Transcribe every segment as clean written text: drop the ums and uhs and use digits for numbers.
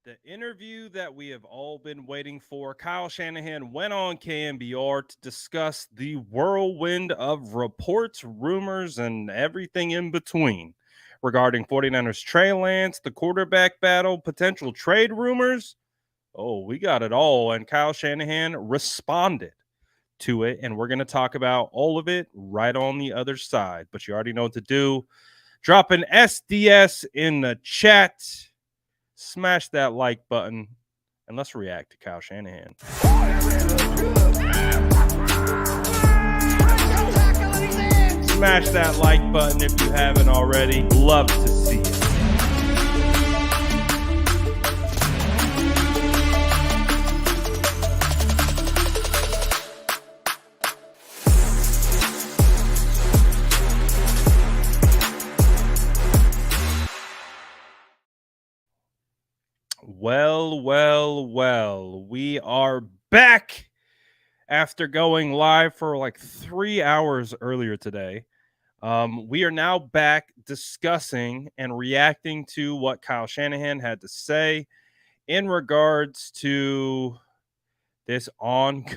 The interview that we have all been waiting for. Kyle Shanahan went on KNBR to discuss the whirlwind of reports, rumors, and everything in between regarding 49ers Trey Lance, the quarterback battle, potential trade rumors. Oh, we got it all. And Kyle Shanahan responded to it. And we're going to talk about all of it right on the other side. But you already know what to do. Drop an SDS in the chat. Smash that like button and let's react to Kyle Shanahan. Smash that like button if you haven't already. Love to see it. Well. We are back after going live for like 3 hours earlier today. We are now back discussing and reacting to what Kyle Shanahan had to say in regards to this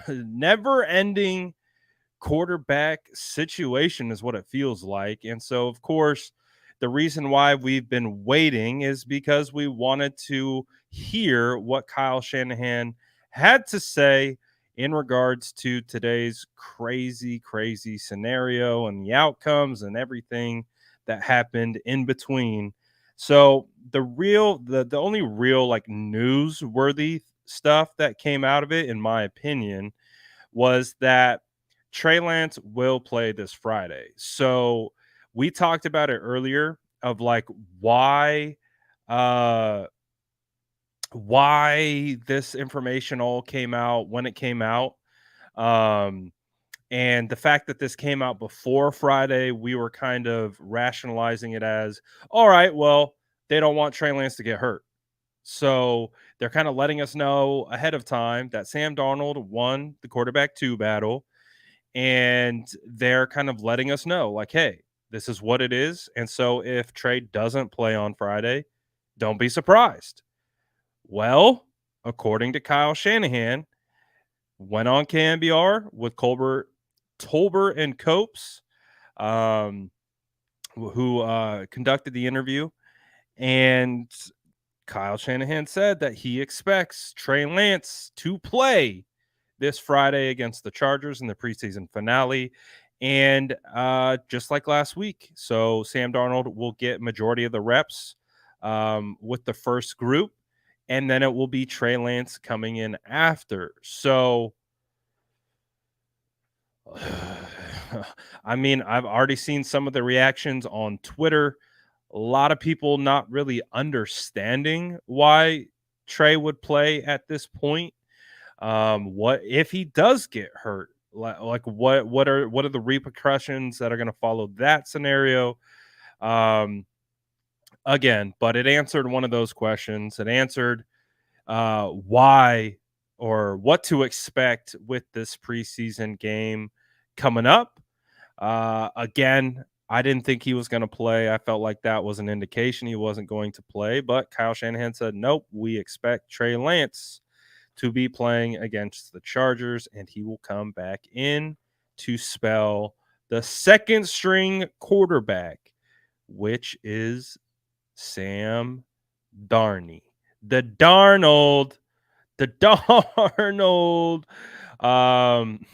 never-ending quarterback situation is what it feels like. And so, of course, the reason why we've been waiting is because we wanted to hear what Kyle Shanahan had to say in regards to today's crazy scenario and the outcomes and everything that happened in between. So the only real like newsworthy stuff that came out of it, in my opinion, was that Trey Lance will play this Friday. So we talked about it earlier of like uh why this information all came out when it came out. Um and the fact that this came out before Friday, we were kind of rationalizing it as, all right, well, they don't want Trey Lance to get hurt. So they're kind of letting us know ahead of time that Sam Darnold won the quarterback 2 battle, and they're kind of letting us know like, hey, this is what it is. And so if Trey doesn't play on Friday, don't be surprised. Well, according to Kyle Shanahan, went on KNBR with Tolbert and Copes, um, who conducted the interview, and Kyle Shanahan said that he expects Trey Lance to play this Friday against the Chargers in the preseason finale. And just like last week, so Sam Darnold will get majority of the reps with the first group, and then it will be Trey Lance coming in after. So, I mean, I've already seen some of the reactions on Twitter. A lot of people not really understanding why Trey would play at this point. What if he does get hurt? Like what are the repercussions that are going to follow that scenario? Um, Again, but it answered one of those questions. It answered why or what to expect with this preseason game coming up. Again, I didn't think he was going to play. I felt like that was an indication he wasn't going to play, but Kyle Shanahan said, nope, we expect Trey Lance to be playing against the Chargers, and he will come back in to spell the second string quarterback, which is Sam Darney. The Darnold. The Darnold. Um,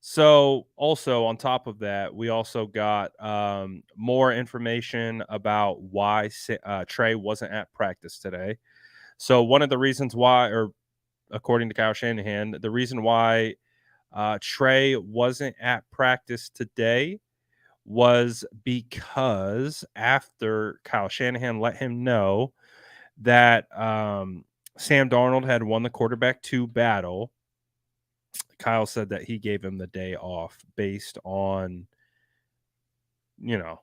so also on top of that, we also got more information about why Trey wasn't at practice today. So one of the reasons why, or according to Kyle Shanahan, the reason why Trey wasn't at practice today was because after Kyle Shanahan let him know that Sam Darnold had won the quarterback 2 battle, Kyle said that he gave him the day off based on, you know,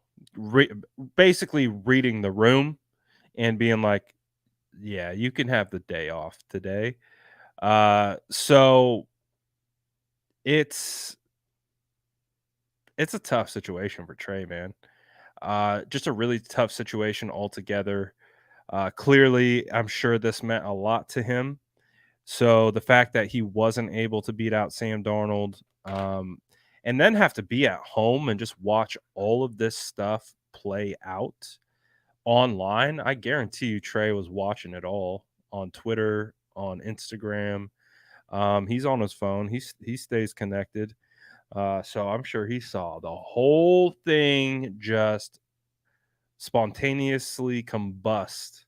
basically reading the room and being like, yeah, you can have the day off today. So it's a tough situation for Trey, man. Just a really tough situation altogether. Clearly, I'm sure this meant a lot to him. So the fact that he wasn't able to beat out Sam Darnold, and then have to be at home and just watch all of this stuff play out online, I guarantee you Trey was watching it all on Twitter, on Instagram. He's on his phone. He stays connected. So I'm sure he saw the whole thing just spontaneously combust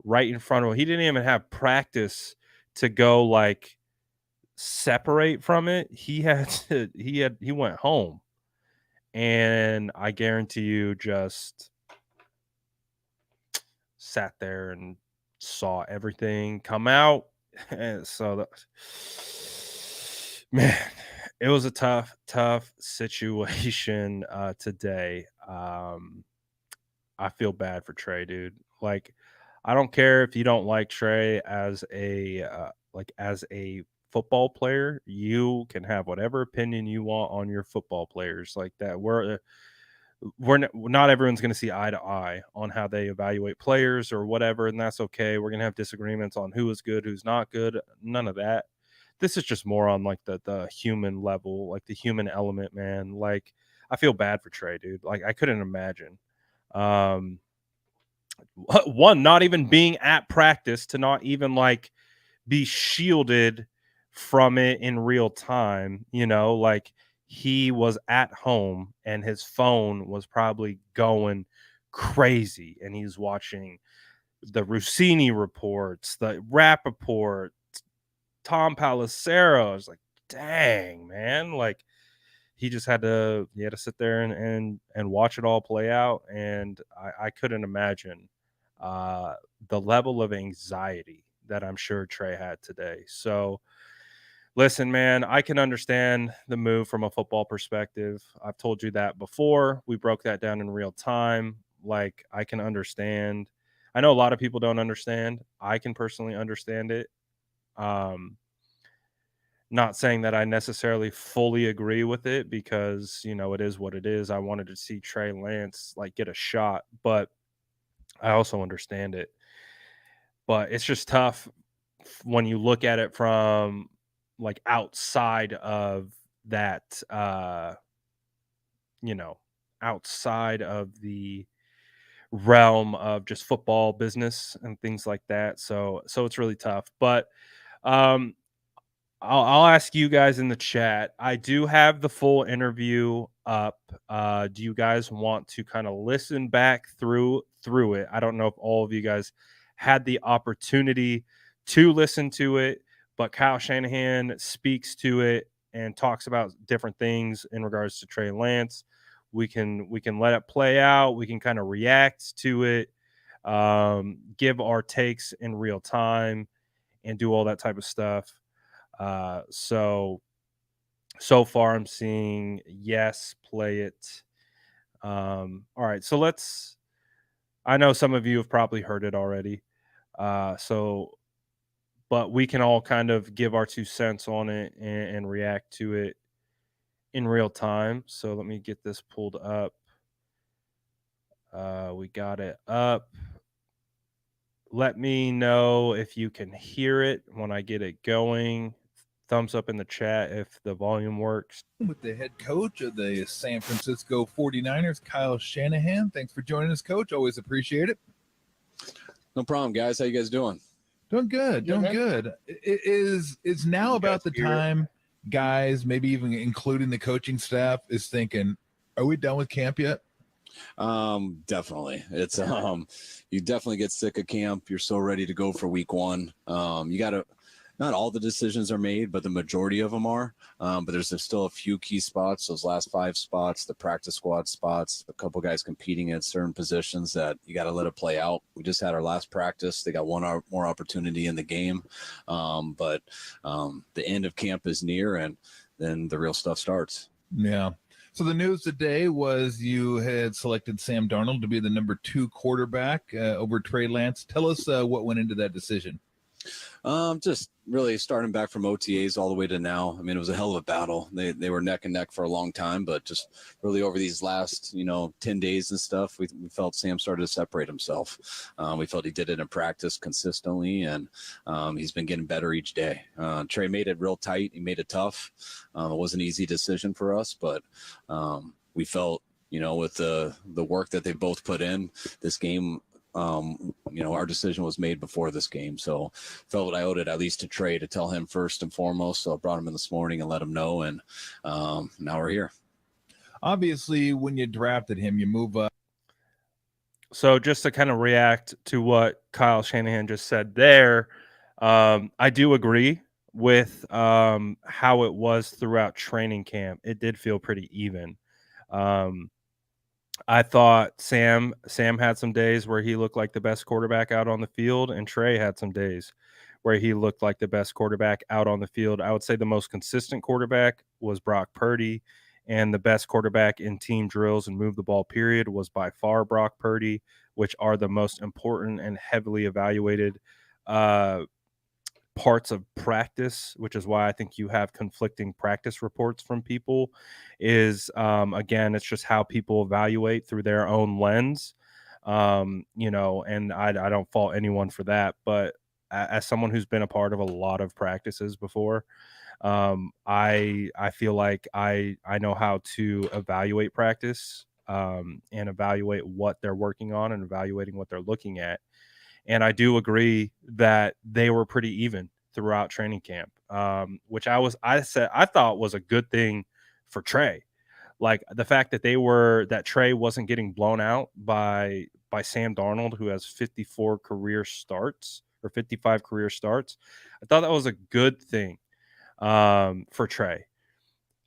right in front of him. He didn't even have practice to go like separate from it. He went home, and I guarantee you just sat there and saw everything come out. And so man, it was a tough situation today. I feel bad for Trey, dude. Like, I don't care if you don't like Trey as a football player. You can have whatever opinion you want on your football players like that. Not everyone's going to see eye to eye on how they evaluate players or whatever, and that's okay. We're going to have disagreements on who is good, who's not good. None of that. This is just more on like the human level, like the human element, man. Like, I feel bad for Trey, dude. Like, I couldn't imagine. One, not even being at practice, to not even like be shielded from it in real time. Like, he was at home and his phone was probably going crazy, and he's watching the Rossini reports, the Rappaport, Tom Palacero. I was like, dang, man. Like, he just had to sit there and watch it all play out. And I couldn't imagine the level of anxiety that I'm sure Trey had today. So listen, man, I can understand the move from a football perspective. I've told you that before. We broke that down in real time. Like, I can understand. I know a lot of people don't understand. I can personally understand it. Not saying that I necessarily fully agree with it, because, it is what it is. I wanted to see Trey Lance like get a shot, but I also understand it. But it's just tough when you look at it from like outside of that, outside of the realm of just football business and things like that. So it's really tough. But um I'll ask you guys in the chat. I do have the full interview up. Do you guys want to kind of listen back through it? I don't know if all of you guys had the opportunity to listen to it, but Kyle Shanahan speaks to it and talks about different things in regards to Trey Lance. We can let it play out. We can kind of react to it, give our takes in real time, and do all that type of stuff. So far I'm seeing yes, play it. All right, so I know some of you have probably heard it already. But we can all kind of give our 2 cents on it and react to it in real time. So let me get this pulled up. We got it up. Let me know if you can hear it when I get it going. Thumbs up in the chat if the volume works. With the head coach of the San Francisco 49ers, Kyle Shanahan. Thanks for joining us, Coach. Always appreciate it. No problem, guys. How you guys doing? Doing good. It is now about the time, guys, maybe even including the coaching staff, is thinking, are we done with camp yet? Definitely. It's you definitely get sick of camp. You're so ready to go for week one. You got to. Not all the decisions are made, but the majority of them are. But there's still a few key spots, those last 5 spots, the practice squad spots, a couple guys competing at certain positions that you got to let it play out. We just had our last practice. They got one more opportunity in the game. But the end of camp is near, and then the real stuff starts. Yeah. So the news today was you had selected Sam Darnold to be the number 2 quarterback over Trey Lance. Tell us what went into that decision. Just really starting back from OTAs all the way to now. I mean, it was a hell of a battle. They were neck and neck for a long time, but just really over these last 10 days and stuff, we felt Sam started to separate himself. We felt he did it in practice consistently, and he's been getting better each day. Trey made it real tight. He made it tough. It was an easy decision for us, but we felt with the work that they both put in this game. Our decision was made before this game, so felt I owed it at least to Trey to tell him first and foremost. So I brought him in this morning and let him know, and now we're here. Obviously, when you drafted him, you move up. So just to kind of react to what Kyle Shanahan just said there, I do agree with how it was throughout training camp. It did feel pretty even. I thought Sam had some days where he looked like the best quarterback out on the field, and Trey had some days where he looked like the best quarterback out on the field. I would say the most consistent quarterback was Brock Purdy, and the best quarterback in team drills and move the ball period was by far Brock Purdy, which are the most important and heavily evaluated parts of practice, which is why I think you have conflicting practice reports from people, is again, it's just how people evaluate through their own lens. And I don't fault anyone for that, but as someone who's been a part of a lot of practices before, I feel like I know how to evaluate practice and evaluate what they're working on and evaluating what they're looking at. And I do agree that they were pretty even throughout training camp, which I thought was a good thing for Trey. Like the fact that Trey wasn't getting blown out by Sam Darnold, who has 54 career starts or 55 career starts. I thought that was a good thing for Trey.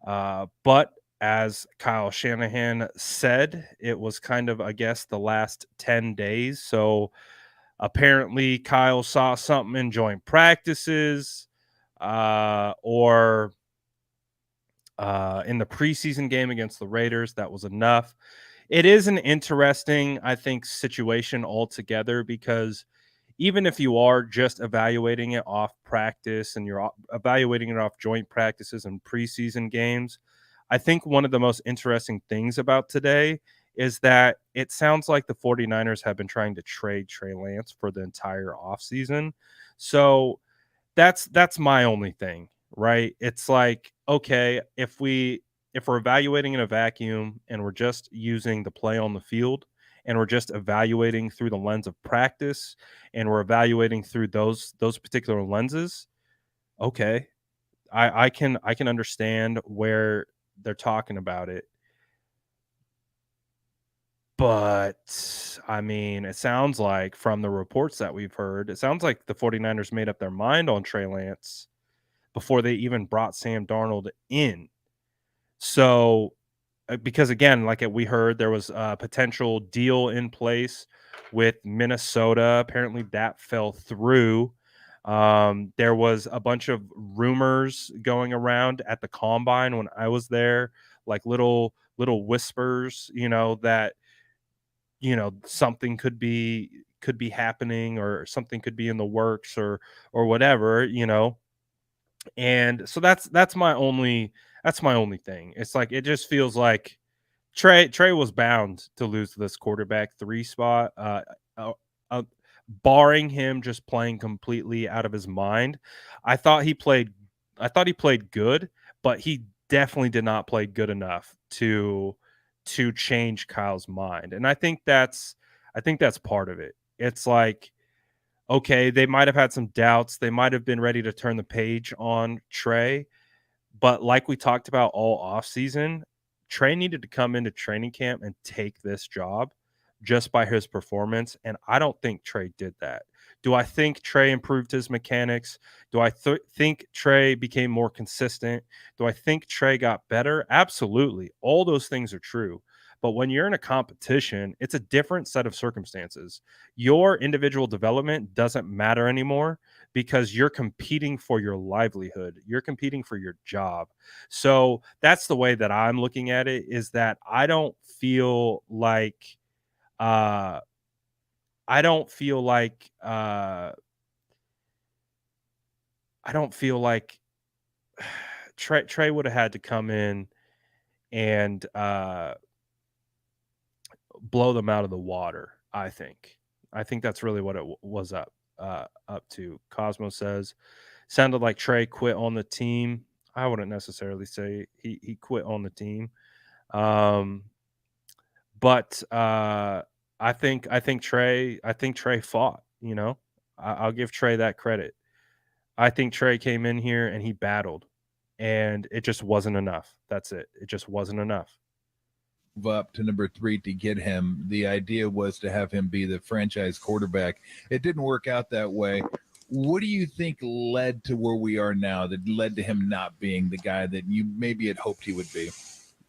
But as Kyle Shanahan said, it was kind of, I guess, the last 10 days. So apparently Kyle saw something in joint practices or in the preseason game against the Raiders. That was enough. It is an interesting, I think, situation altogether, because even if you are just evaluating it off practice and you're evaluating it off joint practices and preseason games, I think one of the most interesting things about today is that it sounds like the 49ers have been trying to trade Trey Lance for the entire offseason. So that's my only thing, right? It's like, okay, if we're evaluating in a vacuum and we're just using the play on the field and we're just evaluating through the lens of practice and we're evaluating through those particular lenses, okay, I can understand where they're talking about it. But, I mean, it sounds like from the reports that we've heard, it sounds like the 49ers made up their mind on Trey Lance before they even brought Sam Darnold in. So, because again, like we heard, there was a potential deal in place with Minnesota. Apparently that fell through. There was a bunch of rumors going around at the combine when I was there, like little whispers, that something could be happening or something could be in the works or whatever. And so that's my only thing. It's like it just feels like Trey was bound to lose this quarterback 3 spot, uh, barring him just playing completely out of his mind. I thought he played good, but he definitely did not play good enough to change Kyle's mind. And I think that's part of it. It's like, okay, they might have had some doubts. They might have been ready to turn the page on Trey. But like we talked about all offseason, Trey needed to come into training camp and take this job just by his performance. And I don't think Trey did that. Do I think Trey improved his mechanics? Do I think Trey became more consistent? Do I think Trey got better? Absolutely. All those things are true. But when you're in a competition, it's a different set of circumstances. Your individual development doesn't matter anymore because you're competing for your livelihood. You're competing for your job. So that's the way that I'm looking at it, is that I don't feel like I don't feel like Trey would have had to come in and blow them out of the water. I think that's really what it was up to. Cosmo says sounded like Trey quit on the team. I wouldn't necessarily say he quit on the team, but I think Trey fought. You know, I'll give Trey that credit. I think Trey came in here and he battled, and it just wasn't enough. That's it. It just wasn't enough. Up to number 3 to get him. The idea was to have him be the franchise quarterback. It didn't work out that way. What do you think led to where we are now, that led to him not being the guy that you maybe had hoped he would be?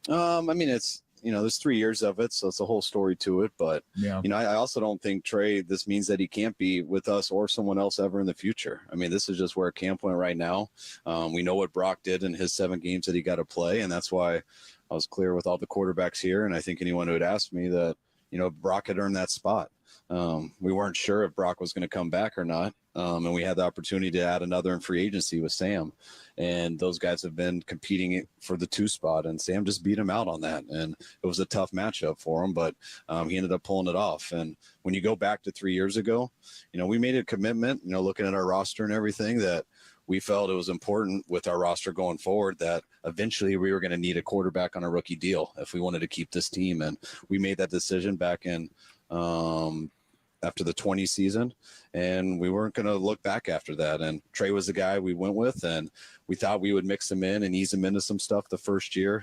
I mean, it's, there's 3 years of it, so it's a whole story to it. But, I also don't think Trey, this means that he can't be with us or someone else ever in the future. I mean, this is just where camp went right now. We know what Brock did in his 7 games that he got to play, and that's why I was clear with all the quarterbacks here. And I think anyone who had asked me that, Brock had earned that spot. We weren't sure if Brock was going to come back or not. And we had the opportunity to add another in free agency with Sam. And those guys have been competing for the 2 spot. And Sam just beat him out on that. And it was a tough matchup for him, but he ended up pulling it off. And when you go back to 3 years ago, we made a commitment, looking at our roster and everything, that we felt it was important with our roster going forward that eventually we were going to need a quarterback on a rookie deal if we wanted to keep this team. And we made that decision back in after the 20 season, and we weren't going to look back after that. And Trey was the guy we went with, and we thought we would mix him in and ease him into some stuff the first year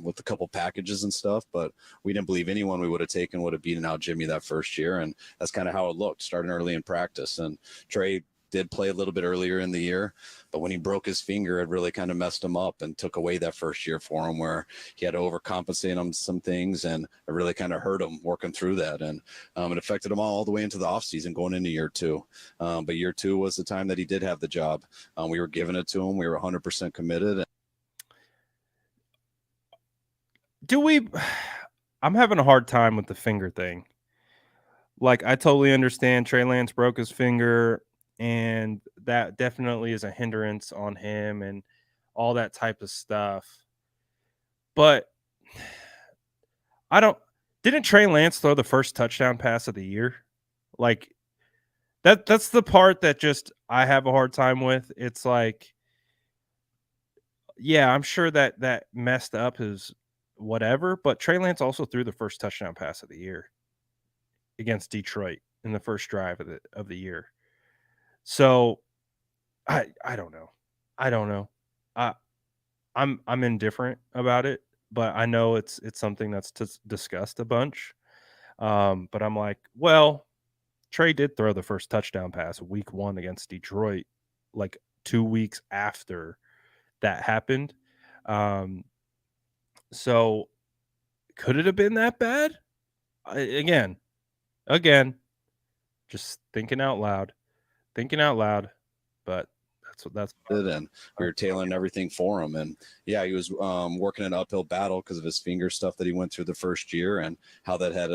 with a couple packages and stuff, but we didn't believe anyone we would have taken would have beaten out Jimmy that first year. And that's kind of how it looked, starting early in practice. And Trey did play a little bit earlier in the year, but when he broke his finger, it really kind of messed him up and took away that first year for him, where he had to overcompensate on some things, and it really kind of hurt him working through that. And it affected him all the way into the offseason going into year 2. But year 2 was the time that he did have the job. We were giving it to him. We were 100% committed. I'm having a hard time with the finger thing. Like, I totally understand Trey Lance broke his finger, and that definitely is a hindrance on him and all that type of stuff. But didn't Trey Lance throw the first touchdown pass of the year? Like, that's the part that just I have a hard time with. It's like, yeah, I'm sure that messed up his whatever, but Trey Lance also threw the first touchdown pass of the year against Detroit in the first drive of the year. So I don't know. I'm indifferent about it, but I know it's something that's discussed a bunch. But I'm like, well, Trey did throw the first touchdown pass week 1 against Detroit, like 2 weeks after that happened. So could it have been that bad? Again, just thinking out loud, but that's and we were tailoring everything for him. And yeah, he was working an uphill battle because of his finger stuff that he went through the first year, and how that had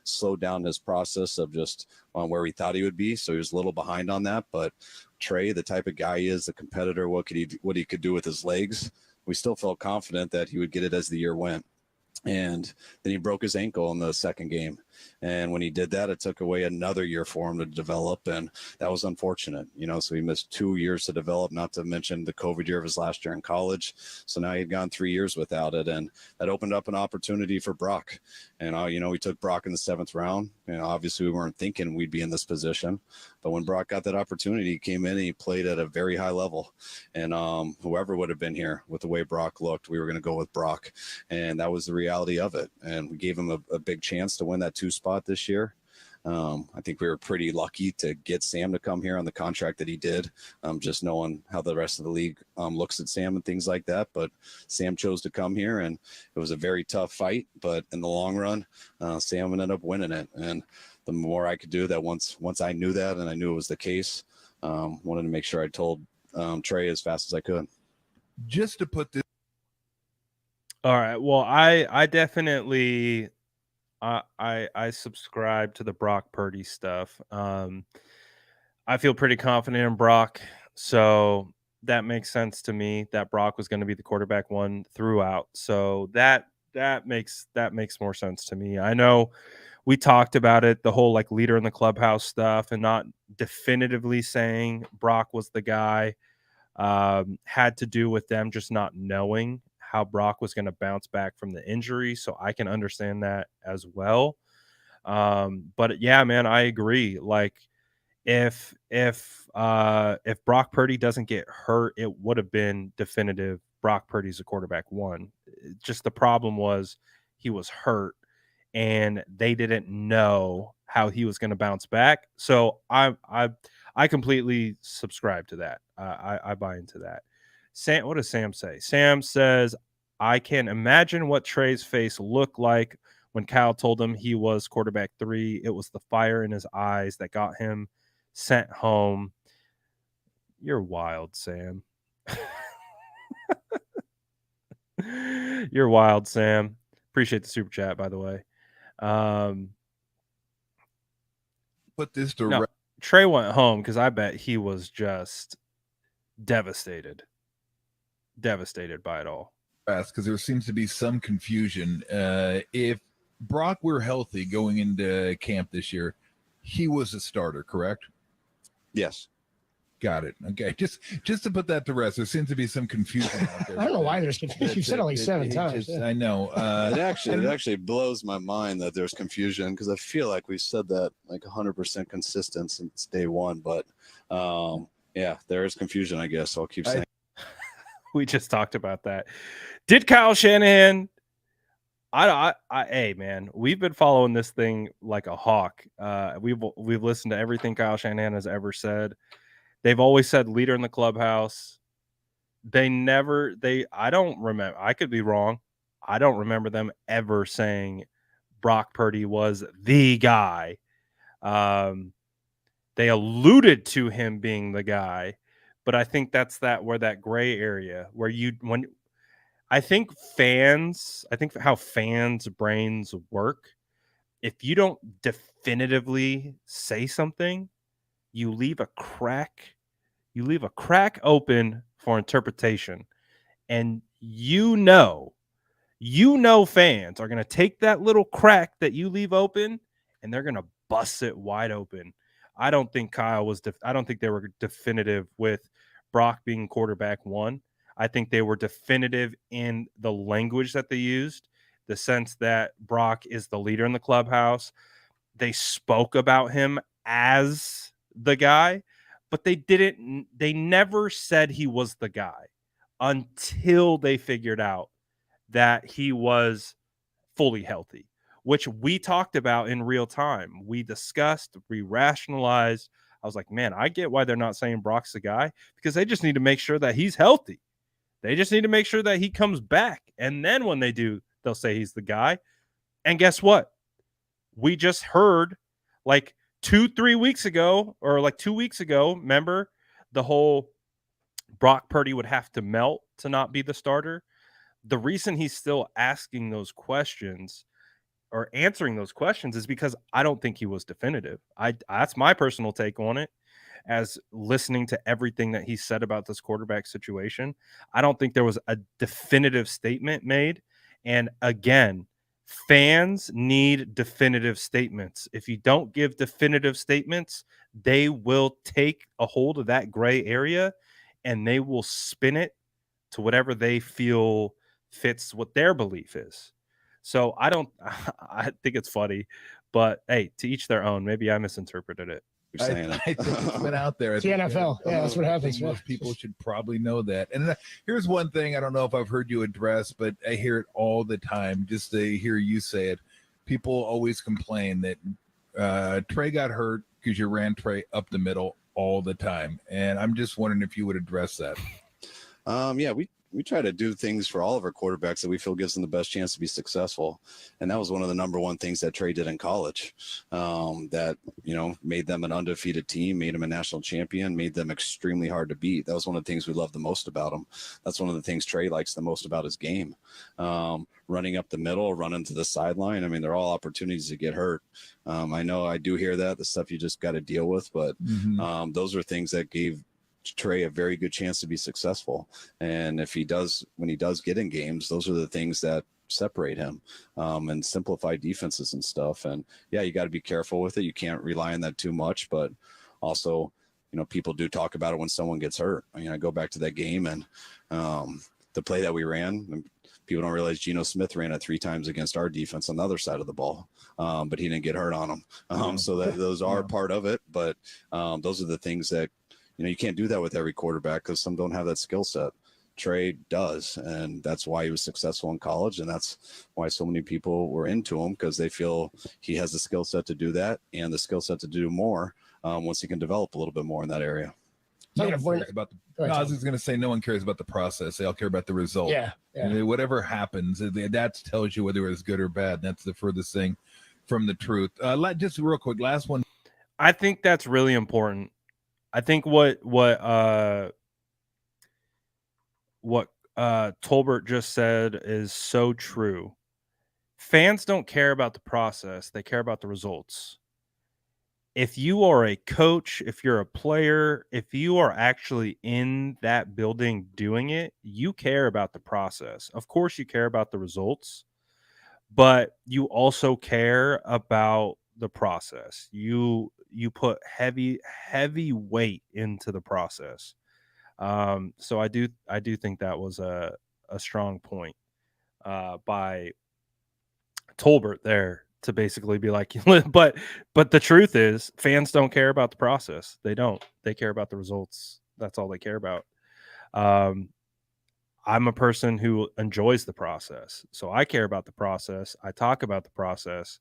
slowed down his process of just where he thought he would be. So he was a little behind on that. But Trey, the type of guy he is, the competitor, what he could do with his legs, we still felt confident that he would get it as the year went. And then he broke his ankle in the second game. And when he did that, it took away another year for him to develop. And that was unfortunate, so he missed 2 years to develop, not to mention the COVID year of his last year in college. So now he'd gone 3 years without it. And that opened up an opportunity for Brock. And, we took Brock in the 7th round. Obviously we weren't thinking we'd be in this position, but when Brock got that opportunity, he came in and he played at a very high level. And whoever would have been here with the way Brock looked, we were going to go with Brock. And that was the reality of it. And we gave him a big chance to win that 2 spot this year. I think we were pretty lucky to get Sam to come here on the contract that he did, just knowing how the rest of the league looks at Sam and things like that. But Sam chose to come here, and it was a very tough fight. But in the long run, Sam ended up winning it. And the more I could do that, once I knew that and I knew it was the case, wanted to make sure I told Trey as fast as I could. Just to put this. All right. Well, I definitely I subscribe to the Brock Purdy stuff. I feel pretty confident in Brock, so that makes sense to me that Brock was going to be the quarterback one throughout. So that makes more sense to me. I know we talked about it, the whole like leader in the clubhouse stuff, and not definitively saying Brock was the guy. Had to do with them just not knowing how Brock was going to bounce back from the injury. So I can understand that as well. But yeah, man, I agree. Like if Brock Purdy doesn't get hurt, it would have been definitive Brock Purdy's a quarterback one. Just the problem was he was hurt and they didn't know how he was going to bounce back. So I completely subscribe to that. I buy into that. Sam, what does Sam say? Sam says, I can imagine what Trey's face looked like when Kyle told him he was quarterback 3. It was the fire in his eyes that got him sent home. You're wild, Sam. You're wild, Sam. Appreciate the super chat, by the way. Put this to no, Trey went home because I bet he was just devastated by it all. Because there seems to be some confusion. If Brock were healthy going into camp this year, he was a starter, correct? Yes. Got it. Okay, just to put that to rest, there seems to be some confusion out there. I don't know why there's confusion. You've said it like 7 times. I know. It actually blows my mind that there's confusion because I feel like we've said that like 100% consistent since day one. But yeah, there is confusion, I guess. So I'll keep saying. We just talked about that. Did Kyle Shanahan? Hey man, we've been following this thing like a hawk. We've listened to everything Kyle Shanahan has ever said. They've always said leader in the clubhouse. I don't remember. I could be wrong. I don't remember them ever saying Brock Purdy was the guy. They alluded to him being the guy, but I think that's where that gray area where I think how fans' brains work. If you don't definitively say something, you leave a crack open for interpretation. And you know fans are going to take that little crack that you leave open and they're going to bust it wide open. I don't think Kyle was I don't think they were definitive with Brock being quarterback 1. I think they were definitive in the language that they used, the sense that Brock is the leader in the clubhouse. They spoke about him as the guy, but they never said he was the guy until they figured out that he was fully healthy, which we talked about in real time. We discussed, we rationalized. I was like, man, I get why they're not saying Brock's the guy, because they just need to make sure that he's healthy. They just need to make sure that he comes back. And then when they do, they'll say he's the guy. And guess what? We just heard like 2-3 weeks ago, or like 2 weeks ago, remember the whole Brock Purdy would have to melt to not be the starter. The reason he's still asking those questions or answering those questions is because I don't think he was definitive. That's my personal take on it. As listening to everything that he said about this quarterback situation, I don't think there was a definitive statement made. And again, fans need definitive statements. If you don't give definitive statements, they will take a hold of that gray area and they will spin it to whatever they feel fits what their belief is. So I think it's funny, but hey, to each their own. Maybe I misinterpreted it. I think it's been out there. It's the NFL. Yeah, that's what happens. Most people should probably know that. And here's one thing I don't know if I've heard you address, but I hear it all the time. Just to hear you say it, people always complain that Trey got hurt because you ran Trey up the middle all the time. And I'm just wondering if you would address that. Yeah, we try to do things for all of our quarterbacks that we feel gives them the best chance to be successful. And that was one of the number one things that Trey did in college, that, made them an undefeated team, made him a national champion, made them extremely hard to beat. That was one of the things we loved the most about him. That's one of the things Trey likes the most about his game. Running up the middle, running to the sideline. I mean, they're all opportunities to get hurt. I know I do hear that, the stuff you just got to deal with, but those are things that gave Trey a very good chance to be successful. And if he does, when he does get in games, those are the things that separate him, and simplify defenses and stuff. And yeah, you got to be careful with it. You can't rely on that too much, but also, people do talk about it when someone gets hurt. I go back to that game and the play that we ran. People don't realize Geno Smith ran it 3 times against our defense on the other side of the ball, but he didn't get hurt on them. So those are part of it. But those are the things that, you can't do that with every quarterback because some don't have that skill set. Trey does, and that's why he was successful in college, and that's why so many people were into him, because they feel he has the skill set to do that and the skill set to do more once he can develop a little bit more in that area. I was just going to say, no one cares about the process. They all care about the result. Yeah. And whatever happens, that tells you whether it's good or bad. That's the furthest thing from the truth. Just real quick, last one. I think that's really important. I think what Tolbert just said is so true. Fans don't care about the process. They care about the results. If you are a coach, if you're a player, if you are actually in that building doing it, you care about the process. Of course, you care about the results, but you also care about the process. You put heavy weight into the process. So I do think that was a strong point by Tolbert there to basically be like, but the truth is, fans don't care about the process. They don't. They care about the results. That's all they care about. I'm a person who enjoys the process, so I care about the process. I talk about the process.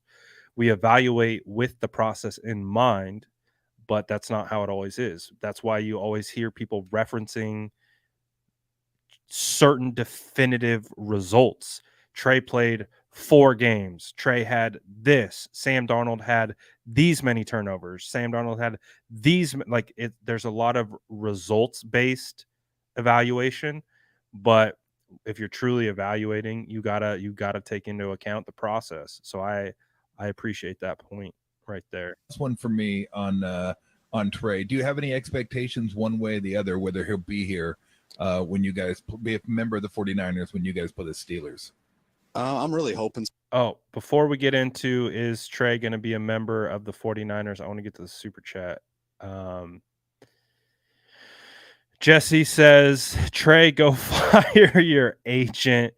We evaluate with the process in mind, but that's not how it always is. That's why you always hear people referencing certain definitive results. Trey played 4 games. Trey had this. Sam Darnold had these many turnovers. Sam Darnold had these, there's a lot of results-based evaluation, but if you're truly evaluating, you gotta take into account the process. So I appreciate that point right there. This one for me on Trey. Do you have any expectations one way or the other whether he'll be here when you guys be a member of the 49ers when you guys play the Steelers? I'm really hoping. Oh, before we get into, is Trey going to be a member of the 49ers? I want to get to the super chat. Jesse says, Trey, go fire your agent.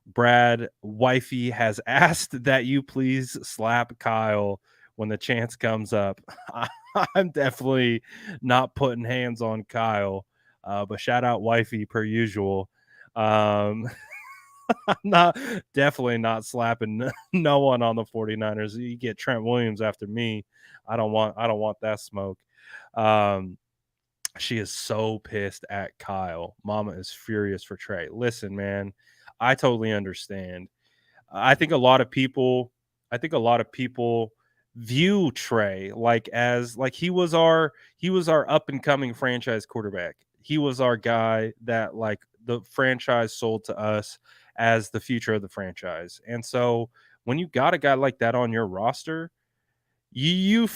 Brad, wifey has asked that you please slap Kyle when the chance comes up. I'm definitely not putting hands on Kyle, but shout out wifey per usual. I'm definitely not slapping no one on the 49ers. You get Trent Williams after me. I don't want that smoke. She is so pissed at Kyle. Mama is furious for Trey. Listen, man, I totally understand. I think a lot of people view Trey as he was our up and coming franchise quarterback. He was our guy that the franchise sold to us as the future of the franchise. And so when you got a guy like that on your roster, you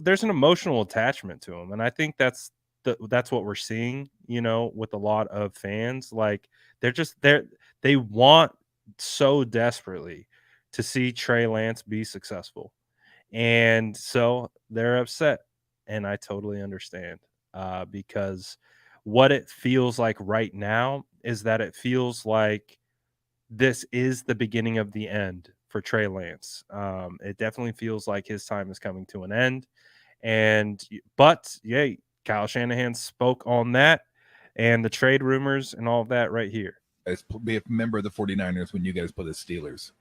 there's an emotional attachment to him. And I think that's what we're seeing, with a lot of fans. They want so desperately to see Trey Lance be successful. And so they're upset. And I totally understand, because what it feels like right now is that it feels like this is the beginning of the end for Trey Lance. It definitely feels like his time is coming to an end. But Kyle Shanahan spoke on that and the trade rumors and all of that right here. Be a member of the 49ers when you guys play the Steelers.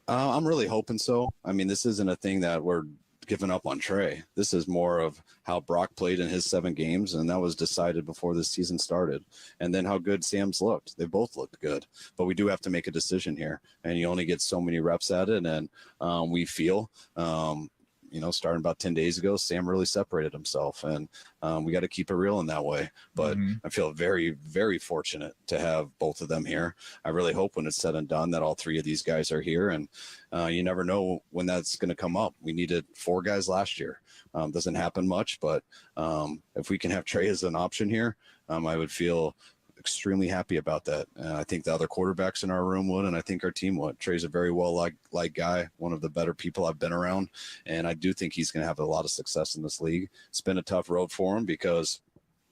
I'm really hoping so. I mean, this isn't a thing that we're giving up on Trey. This is more of how Brock played in his 7 games, and that was decided before the season started. And then how good Sam's looked. They both looked good, but we do have to make a decision here, and you only get so many reps at it. And we feel starting about 10 days ago, Sam really separated himself, and we got to keep it real in that way. But I feel very, very fortunate to have both of them here. I really hope when it's said and done that all three of these guys are here, and you never know when that's going to come up. We needed 4 guys last year. Doesn't happen much, but if we can have Trey as an option here, I would feel extremely happy about that. I think the other quarterbacks in our room would, and I think our team would. Trey's a very well-liked guy, one of the better people I've been around, and I do think he's going to have a lot of success in this league. It's been a tough road for him because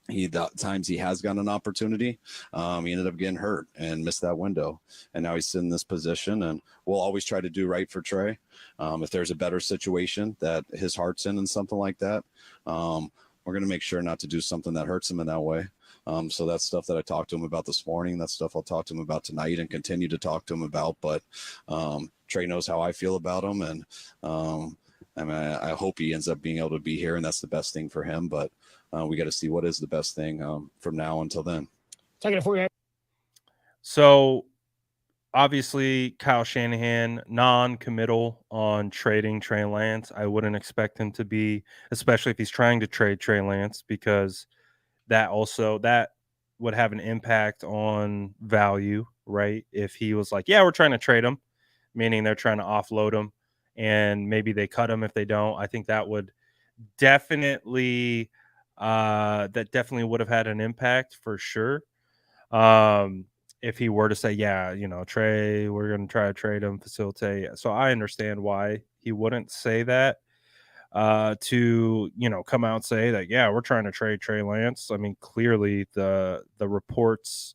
the times he has gotten an opportunity, he ended up getting hurt and missed that window, and now he's in this position, and we'll always try to do right for Trey. If there's a better situation that his heart's in and something like that, we're going to make sure not to do something that hurts him in that way. So that's stuff that I talked to him about this morning. That's stuff I'll talk to him about tonight and continue to talk to him about. But Trey knows how I feel about him, and I hope he ends up being able to be here, and that's the best thing for him. But we got to see what is the best thing from now until then. Taking it for you. So obviously Kyle Shanahan non-committal on trading Trey Lance. I wouldn't expect him to be, especially if he's trying to trade Trey Lance, because that would have an impact on value, right? If he was like, yeah, we're trying to trade him, meaning they're trying to offload him, and maybe they cut him if they don't. I think that would definitely would have had an impact for sure. If he were to say, yeah, Trey, we're going to try to trade him, facilitate. So I understand why he wouldn't say that. To come out and say that, yeah, we're trying to trade Trey Lance. I mean, clearly the reports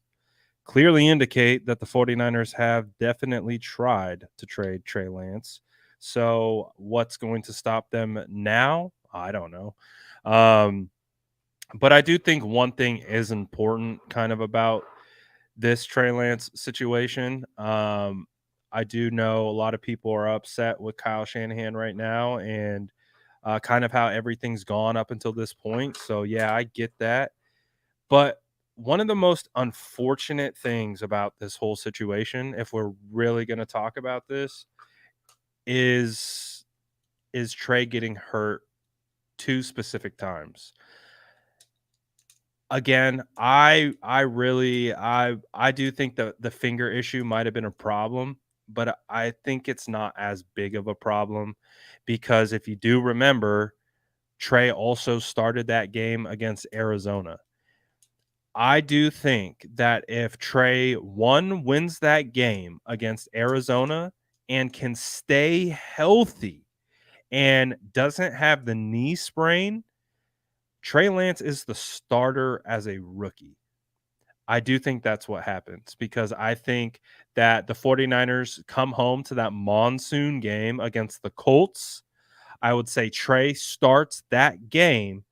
clearly indicate that the 49ers have definitely tried to trade Trey Lance. So what's going to stop them now? I don't know. But I do think one thing is important kind of about this Trey Lance situation. I do know a lot of people are upset with Kyle Shanahan right now, and kind of how everything's gone up until this point. So, yeah, I get that. But one of the most unfortunate things about this whole situation, if we're really going to talk about this, is Trey getting hurt 2 specific times. Again, I do think the finger issue might have been a problem, but I think it's not as big of a problem, because if you do remember, Trey also started that game against Arizona. I do think that if Trey wins that game against Arizona and can stay healthy and doesn't have the knee sprain, Trey Lance is the starter as a rookie. I do think that's what happens, because I think that the 49ers come home to that monsoon game against the Colts. I would say Trey starts that game,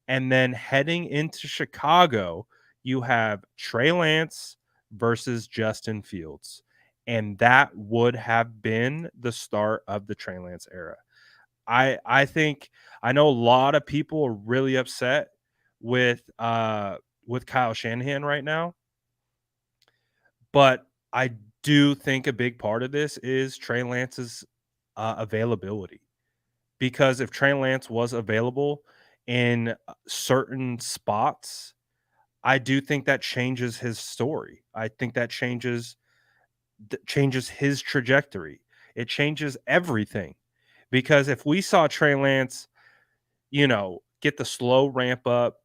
and then heading into Chicago, you have Trey Lance versus Justin Fields. And that would have been the start of the Trey Lance era. I think I know a lot of people are really upset with Kyle Shanahan right now, but I do think a big part of this is Trey Lance's availability. Because if Trey Lance was available in certain spots, I do think that changes his story. I think that changes his trajectory. It changes everything. Because if we saw Trey Lance, get the slow ramp up,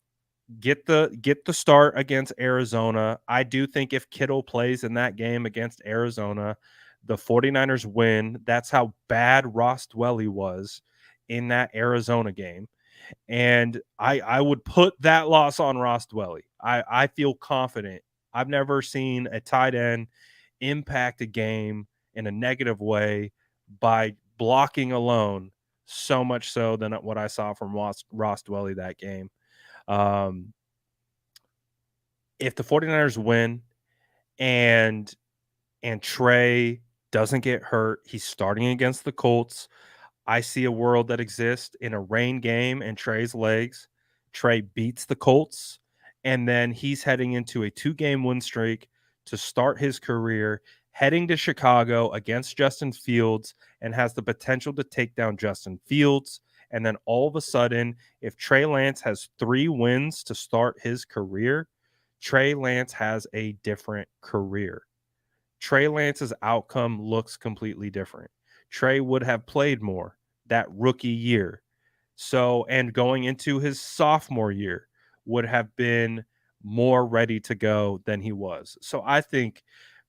get the start against Arizona, I do think if Kittle plays in that game against Arizona, the 49ers win. That's how bad Ross Dwelly was in that Arizona game. And I would put that loss on Ross Dwelly. I feel confident. I've never seen a tight end impact a game in a negative way by blocking alone, so much so than what I saw from Ross Dwelly that game. If the 49ers win and Trey doesn't get hurt, he's starting against the Colts. I see a world that exists in a rain game and Trey's legs. Trey beats the Colts, and then he's heading into a 2-game win streak to start his career, heading to Chicago against Justin Fields, and has the potential to take down Justin Fields And then all of a sudden, if Trey Lance has 3 wins to start his career, Trey Lance has a different career. Trey Lance's outcome looks completely different. Trey would have played more that rookie year. So, and going into his sophomore year would have been more ready to go than he was. So I think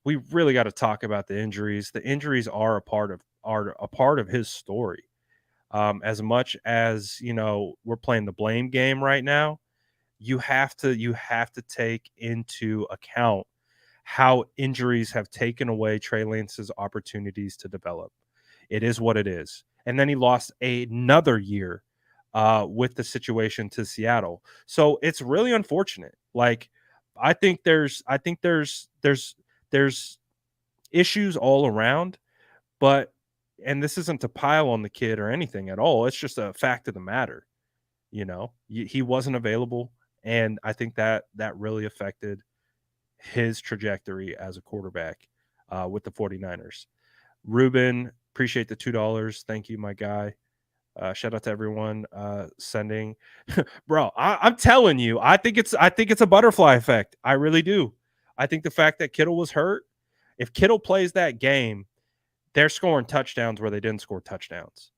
we really got to talk about the injuries. The injuries are a part of his story. As much as, we're playing the blame game right now, you have to take into account how injuries have taken away Trey Lance's opportunities to develop. It is what it is. And then he lost another year with the situation to Seattle. So it's really unfortunate. Like, I think there's issues all around, but and this isn't to pile on the kid or anything at all. It's just a fact of the matter. He wasn't available, and I think that really affected his trajectory as a quarterback with the 49ers. Ruben, appreciate the $2. Thank you, my guy. Shout out to everyone sending. Bro, I'm telling you, I think it's a butterfly effect. I really do. I think the fact that Kittle was hurt, if Kittle plays that game, they're scoring touchdowns where they didn't score touchdowns.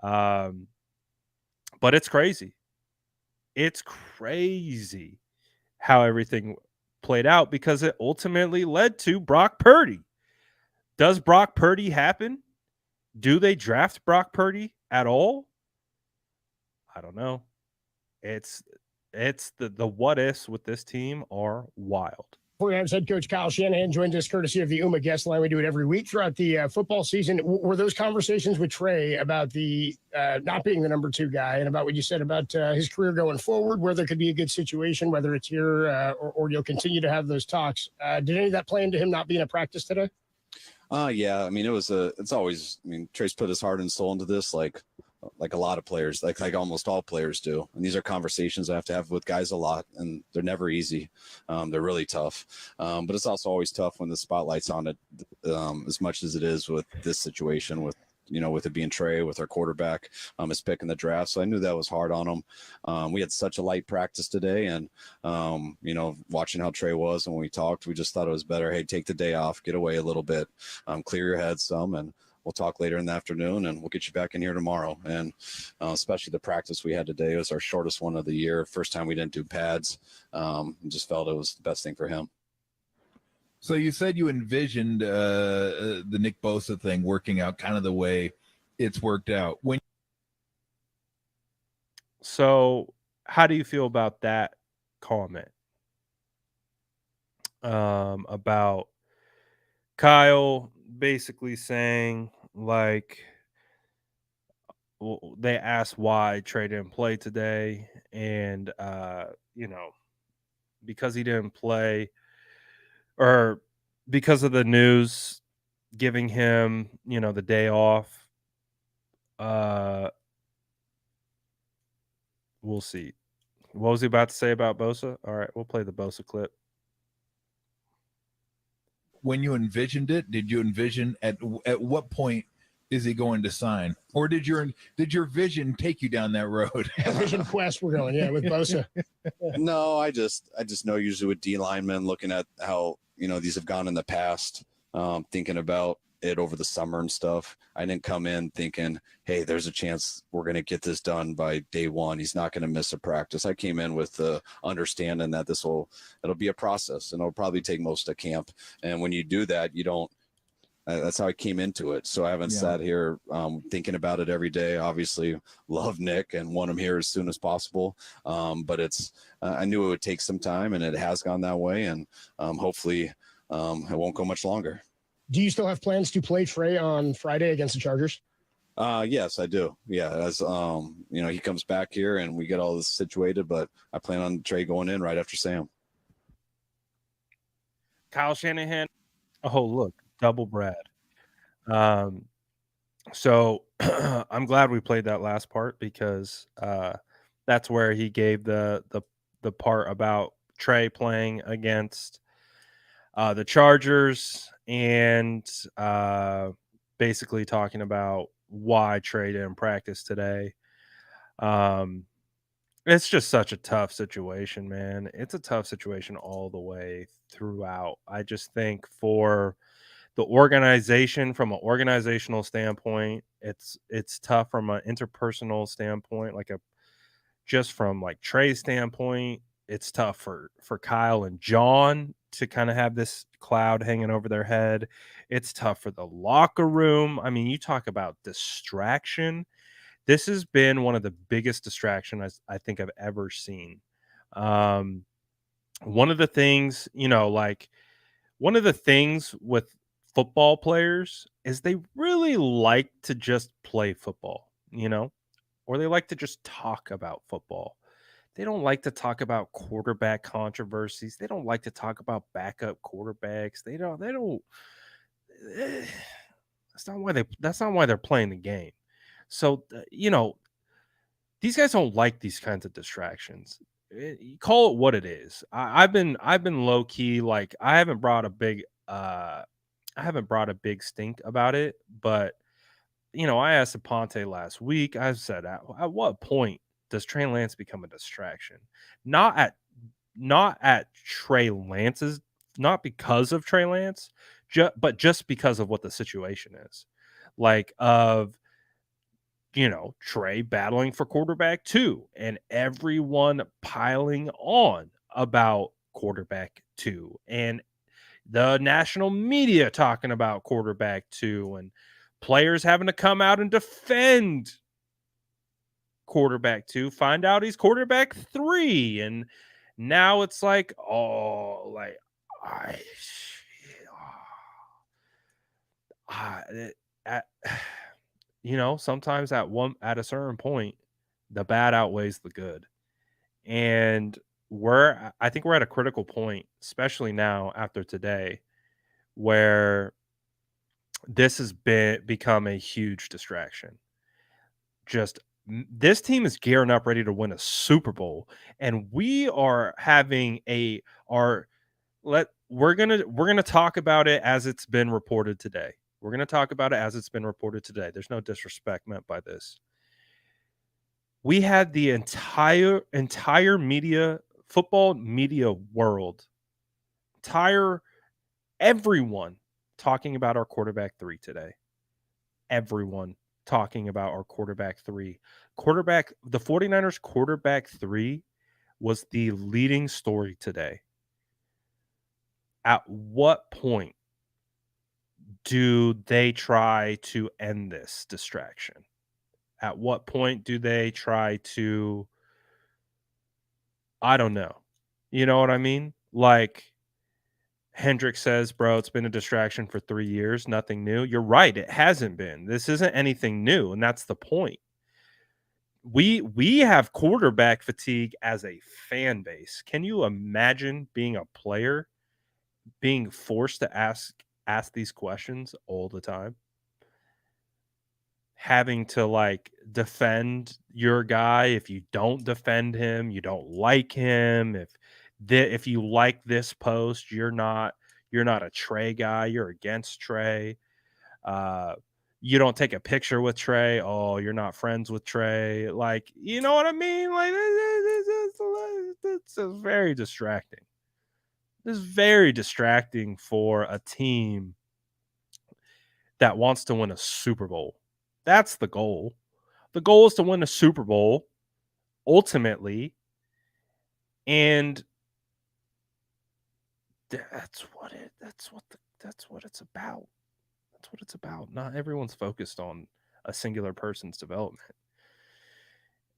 But it's crazy. It's crazy how everything played out because it ultimately led to Brock Purdy. Does Brock Purdy happen? Do they draft Brock Purdy at all? I don't know. It's the what ifs with this team are wild. 49ers head coach Kyle Shanahan joined us courtesy of the UMA guest line. We do it every week throughout the football season. Were those conversations with Trey about the not being the number 2 guy and about what you said about his career going forward, where there could be a good situation, whether it's here or you'll continue to have those talks? Did any of that play into him not being at practice today? Yeah. I mean, it's always, Trey's put his heart and soul into this, like a lot of players, like almost all players do. And these are conversations I have to have with guys a lot, and they're never easy. They're really tough. But it's also always tough when the spotlight's on it, as much as it is with this situation with it being Trey, with our quarterback, his pick in the draft. So I knew that was hard on him. We had such a light practice today, and, watching how Trey was, and when we talked, we just thought it was better. Hey, take the day off, get away a little bit, clear your head some, and we'll talk later in the afternoon, and we'll get you back in here tomorrow. And especially the practice we had today was our shortest one of the year. First time we didn't do pads. Just felt it was the best thing for him. So you said you envisioned the Nick Bosa thing working out kind of the way it's worked out. So how do you feel about that comment? About Kyle basically saying, like, they asked why Trey didn't play today, and because he didn't play, or because of the news giving him the day off. We'll see. What was he about to say about Bosa? All right, we'll play the Bosa clip. When you envisioned it, did you envision at what point is he going to sign, or did your vision take you down that road? Vision quest, we're going, with Bosa. No, I just know usually with D linemen, looking at how these have gone in the past, thinking about it over the summer and stuff. I didn't come in thinking, hey, there's a chance we're going to get this done by day one. He's not going to miss a practice. I came in with the understanding that it'll be a process, and it'll probably take most of camp. And when you do that, you don't. That's how I came into it. So I haven't sat here thinking about it every day. Obviously, love Nick and want him here as soon as possible. But I knew it would take some time, and it has gone that way. And hopefully, it won't go much longer. Do you still have plans to play Trey on Friday against the Chargers? Yes, I do. Yeah, as he comes back here and we get all this situated, but I plan on Trey going in right after Sam. Kyle Shanahan. Oh, look, double Brad. So I'm glad we played that last part, because that's where he gave the part about Trey playing against the Chargers, and basically talking about why Trey didn't practice today. It's just such a tough situation, man. It's a tough situation all the way throughout. I just think for the organization, from an organizational standpoint, it's tough from an interpersonal standpoint, like a just from like Trey's standpoint, it's tough for Kyle and John to kind of have this cloud hanging over their head. It's tough for the locker room. I mean, you talk about distraction. This has been one of the biggest distractions I think I've ever seen. Um, one of the things, like one of the things with football players is they really like to just play football, or they like to just talk about football. They don't like to talk about quarterback controversies. They don't like to talk about backup quarterbacks. They don't that's not why they're playing the game. So, these guys don't like these kinds of distractions. You call it what it is. I've been low key, like I haven't brought a big stink about it, but I asked Aponte last week. I said, at what point does Trey Lance become a distraction? Not at not at Trey Lance's, not because of Trey Lance, but just because of what the situation is. Like of Trey battling for quarterback two, and everyone piling on about quarterback two, and the national media talking about quarterback two, and players having to come out and defend quarterback two, find out he's quarterback three. And now it's like, oh, like, I, I, at, sometimes at a certain point, the bad outweighs the good. And I think we're at a critical point, especially now after today, where this has become a huge distraction. Just this team is gearing up, ready to win a Super Bowl, and we are having we're gonna talk about it as it's been reported today. We're gonna talk about it as it's been reported today. There's no disrespect meant by this. We had the entire football media world, everyone talking about our quarterback three today. Everyone talking about our quarterback three. The 49ers quarterback three was the leading story today. At what point do they try to end this distraction? At what point do they try to, I don't know. You know what I mean? Like Hendrick says, bro, it's been a distraction for 3 years, nothing new. You're right, it hasn't been. This isn't anything new, and that's the point. We have quarterback fatigue as a fan base. Can you imagine being a player being forced to ask these questions all the time? Having to like defend your guy. If you don't defend him, you don't like him. If you like this post, you're not a Trey guy, you're against Trey. You don't take a picture with Trey. Oh, you're not friends with Trey. Like, you know what I mean? Like, it's very distracting. This is very distracting for a team that wants to win a Super Bowl. That's the goal. The goal is to win a Super Bowl ultimately. And that's what it's about. That's what it's about. Not everyone's focused on a singular person's development.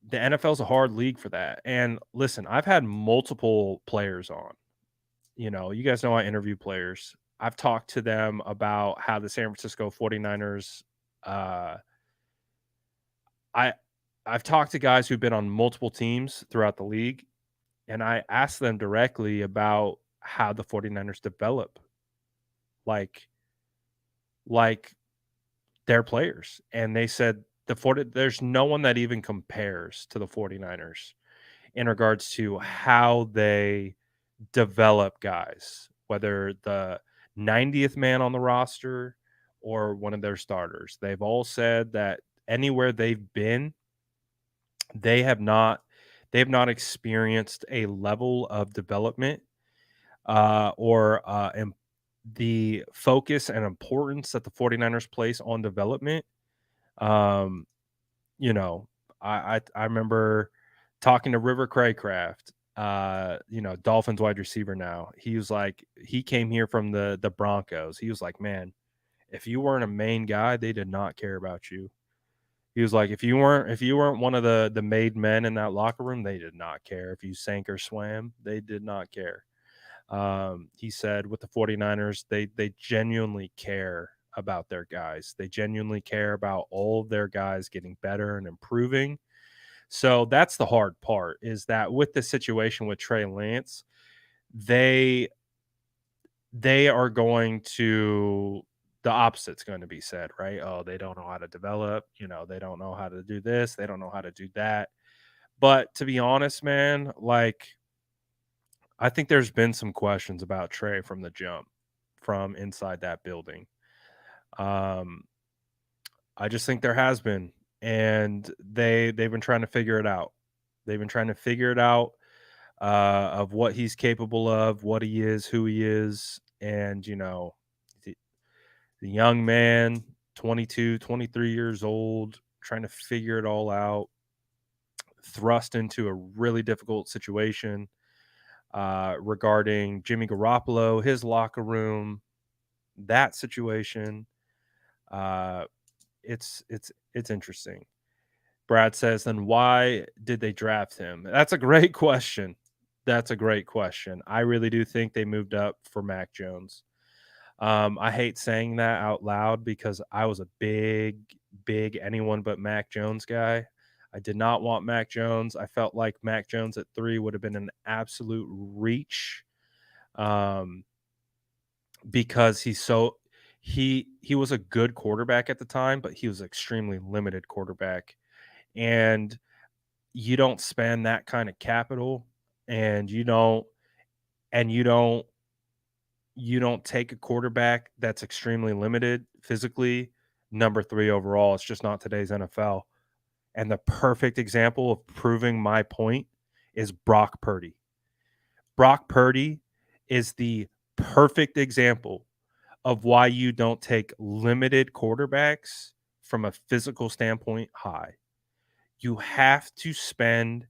The NFL is a hard league for that. And listen, I've had multiple players on. You guys know I interview players. I've talked to them about how the San Francisco 49ers, I've talked to guys who've been on multiple teams throughout the league, and I asked them directly about how the 49ers develop like their players. And they said there's no one that even compares to the 49ers in regards to how they develop guys, whether the 90th man on the roster or one of their starters. They've all said that anywhere they've been, they have not experienced a level of development or the focus and importance that the 49ers place on development. Um, you know, I remember talking to River Craycraft, Dolphins wide receiver now. He was like, he came here from the Broncos. He was like, man, if you weren't a main guy, they did not care about you. He was like, if you weren't one of the made men in that locker room, they did not care. If you sank or swam, they did not care. He said with the 49ers, they genuinely care about their guys. They genuinely care about all of their guys getting better and improving. So that's the hard part, is that with the situation with Trey Lance, they are going to, the opposite's going to be said, right? Oh, they don't know how to develop, they don't know how to do this, they don't know how to do that. But to be honest, man, like, I think there's been some questions about Trey from the jump, from inside that building. Um, I just think there has been, and they've been trying to figure it out. They've been trying to figure it out of what he's capable of, what he is, who he is, and the, the young man, 22, 23 years old, trying to figure it all out, thrust into a really difficult situation regarding Jimmy Garoppolo, his locker room, that situation. Uh, it's interesting. Brad says, then why did they draft him? That's a great question. That's a great question. I really do think they moved up for Mac Jones. I hate saying that out loud because I was a big anyone but Mac Jones guy. I did not want Mac Jones. I felt like Mac Jones at 3 would have been an absolute reach, because he was a good quarterback at the time, but he was extremely limited quarterback, and you don't spend that kind of capital, and you don't take a quarterback that's extremely limited physically, number 3 overall. It's just not today's NFL. And the perfect example of proving my point is Brock Purdy. Brock Purdy is the perfect example of why you don't take limited quarterbacks from a physical standpoint high. You have to spend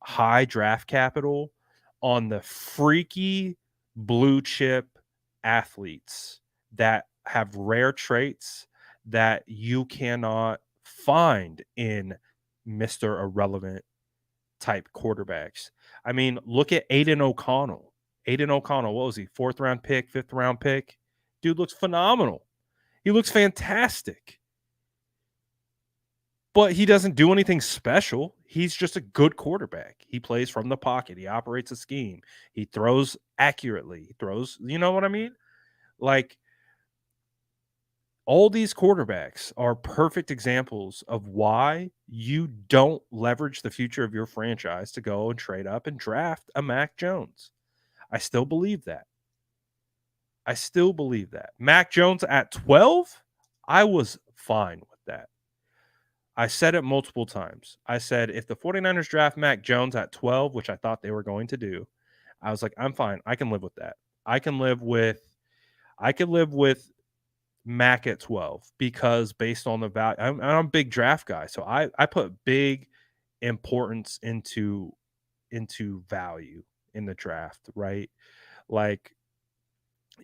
high draft capital on the freaky blue chip athletes that have rare traits that you cannot find in Mr. Irrelevant type quarterbacks. I mean, look at Aiden O'Connell. What was he? 4th round pick, 5th round pick. Dude looks phenomenal. He looks fantastic. But he doesn't do anything special. He's just a good quarterback. He plays from the pocket. He operates a scheme. He throws accurately. He throws, you know what I mean? Like, all these quarterbacks are perfect examples of why you don't leverage the future of your franchise to go and trade up and draft a Mac Jones. I still believe that. Mac Jones at 12, I was fine with that. I said it multiple times. I said, if the 49ers draft Mac Jones at 12, which I thought they were going to do, I was like, I'm fine. I can live with that. I can live with Mac at 12 because based on the value, I'm a big draft guy. So I put big importance into value in the draft, right? Like,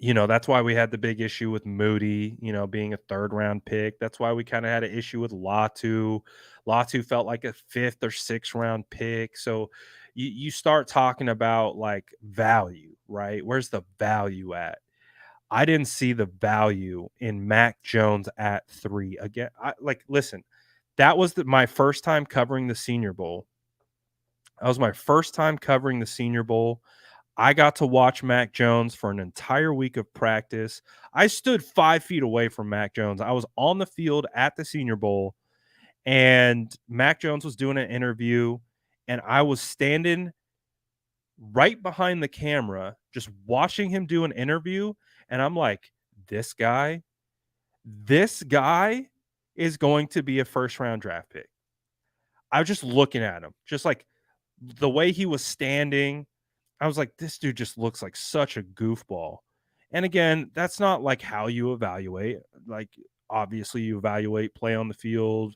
that's why we had the big issue with Moody, being a 3rd round pick. That's why we kind of had an issue with Latu. Latu felt like a 5th or 6th round pick. So you start talking about like value, right? Where's the value at? I didn't see the value in Mac Jones at 3. Again, listen, that was my first time covering the Senior Bowl. I got to watch Mac Jones for an entire week of practice. I stood 5 feet away from Mac Jones. I was on the field at the Senior Bowl, and Mac Jones was doing an interview, and I was standing right behind the camera just watching him do an interview, and I'm like, this guy is going to be a 1st round draft pick. I was just looking at him, just like the way he was standing. I was like, this dude just looks like such a goofball. And again, that's not like how you evaluate. Like, obviously, you evaluate play on the field,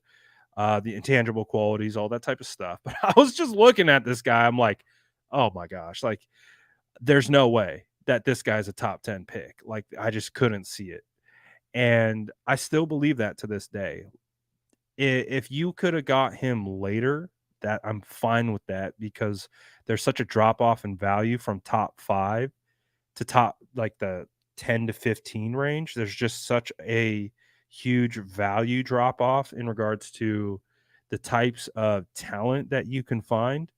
the intangible qualities, all that type of stuff. But I was just looking at this guy. I'm like, oh my gosh, like, there's no way that this guy's a top 10 pick. Like, I just couldn't see it. And I still believe that to this day. If you could have got him later, that I'm fine with that, because there's such a drop off in value from top 5 to top, like, the 10 to 15 range. There's just such a huge value drop off in regards to the types of talent that you can find.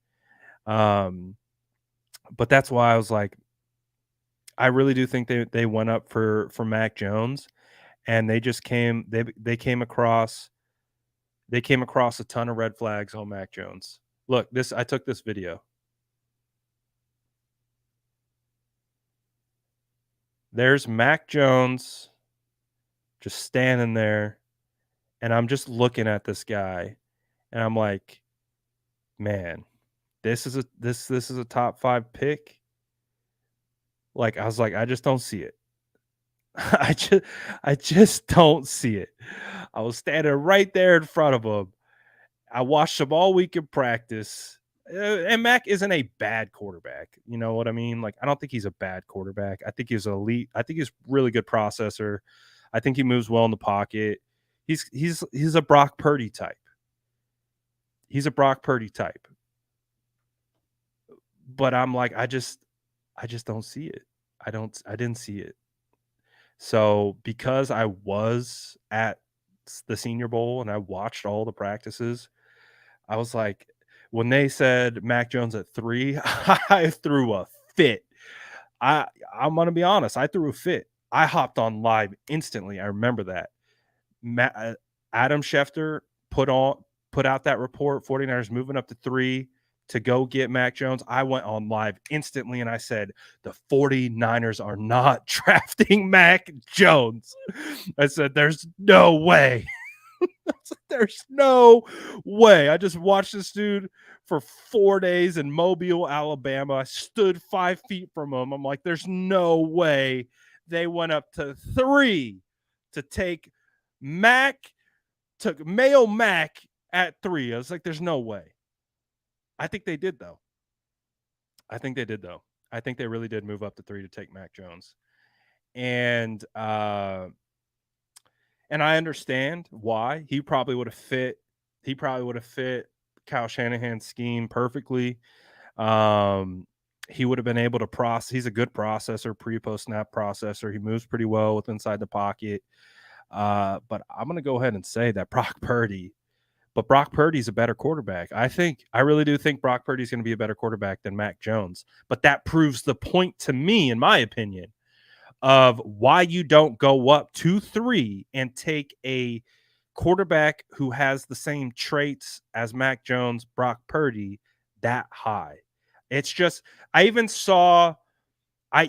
But that's why I was like, I really do think they went up for Mac Jones, and they just came across a ton of red flags on Mac Jones. Look, I took this video. There's Mac Jones just standing there, and I'm just looking at this guy, and I'm like, man, this is a top 5 pick. Like, I was like, I just don't see it. I just don't see it. I was standing right there in front of him. I watched him all week in practice. And Mac isn't a bad quarterback. You know what I mean? Like, I don't think he's a bad quarterback. I think he's elite. I think he's really good processor. I think he moves well in the pocket. He's a Brock Purdy type. He's a Brock Purdy type. But I'm like, I just don't see it. I didn't see it. So because I was at the Senior Bowl and I watched all the practices, I was like, when they said Mac Jones at 3, I threw a fit. I'm going to be honest. I threw a fit. I hopped on live instantly. I remember that. Adam Schefter put out that report, 49ers moving up to 3 to go get Mac Jones. I went on live instantly and I said, the 49ers are not drafting Mac Jones. I said, there's no way. There's no way. I just watched this dude for 4 days in Mobile, Alabama. I stood 5 feet from him. I'm like, there's no way they went up to 3 to take Mac, took Mayo Mac at 3. I was like, there's no way. I think they did, though. I think they really did move up to 3 to take Mac Jones. And I understand why. He probably would have fit Kyle Shanahan's scheme perfectly. He would have been able to process. He's a good processor, pre-post snap processor. He moves pretty well with inside the pocket. But I'm going to go ahead and say that Brock Purdy's a better quarterback. I really do think Brock Purdy's going to be a better quarterback than Mac Jones. But that proves the point to me, in my opinion, of why you don't go up 2-3 and take a quarterback who has the same traits as Mac Jones, Brock Purdy, that high. It's just, I even saw a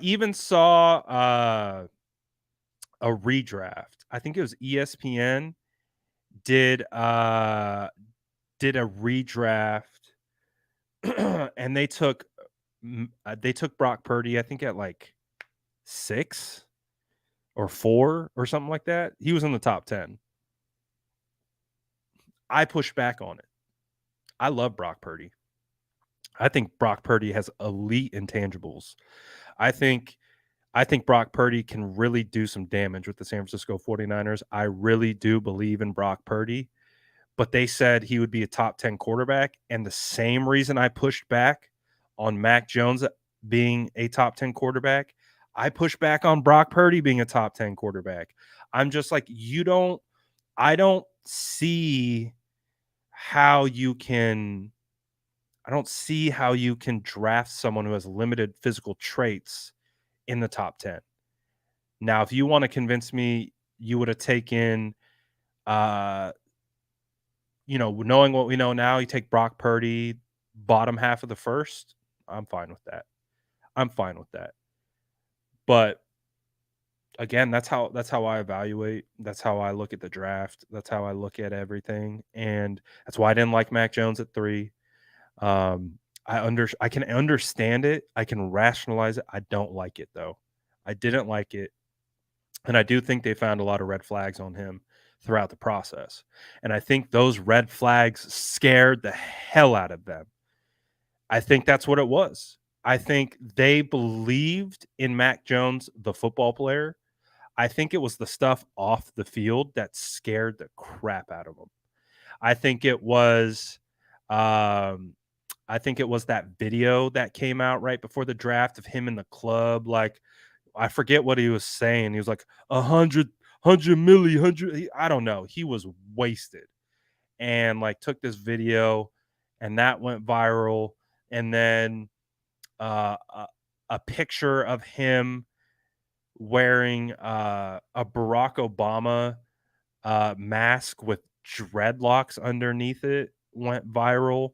redraft. I think it was ESPN did a redraft and they took Brock Purdy, I think, at like 6 or 4 or something like that. He was in the top 10. I pushed back on it. I love Brock Purdy. I think Brock Purdy has elite intangibles. I think Brock Purdy can really do some damage with the San Francisco 49ers. I really do believe in Brock Purdy, but they said he would be a top 10 quarterback. And the same reason I pushed back on Mac Jones being a top 10 quarterback, I pushed back on Brock Purdy being a top 10 quarterback. I'm just like, I don't see how you can draft someone who has limited physical traits in the top 10. Now, if you want to convince me you would have taken, knowing what we know now, you take Brock Purdy bottom half of the first, I'm fine with that. But again, that's how I evaluate. That's how I look at the draft. That's how I look at everything, and that's why I didn't like Mac Jones at 3. I can understand it. I can rationalize it. I don't like it though. I didn't like it, and I do think they found a lot of red flags on him throughout the process, and I think those red flags scared the hell out of them. I think that's what it was. I think they believed in Mac Jones, the football player. I think it was the stuff off the field that scared the crap out of them. I think it was um I think it was that video that came out right before the draft of him in the club. Like, I forget what he was saying. He was like 100 milli, 100. I don't know. He was wasted and like took this video and that went viral. And then a picture of him wearing a Barack Obama mask with dreadlocks underneath it went viral.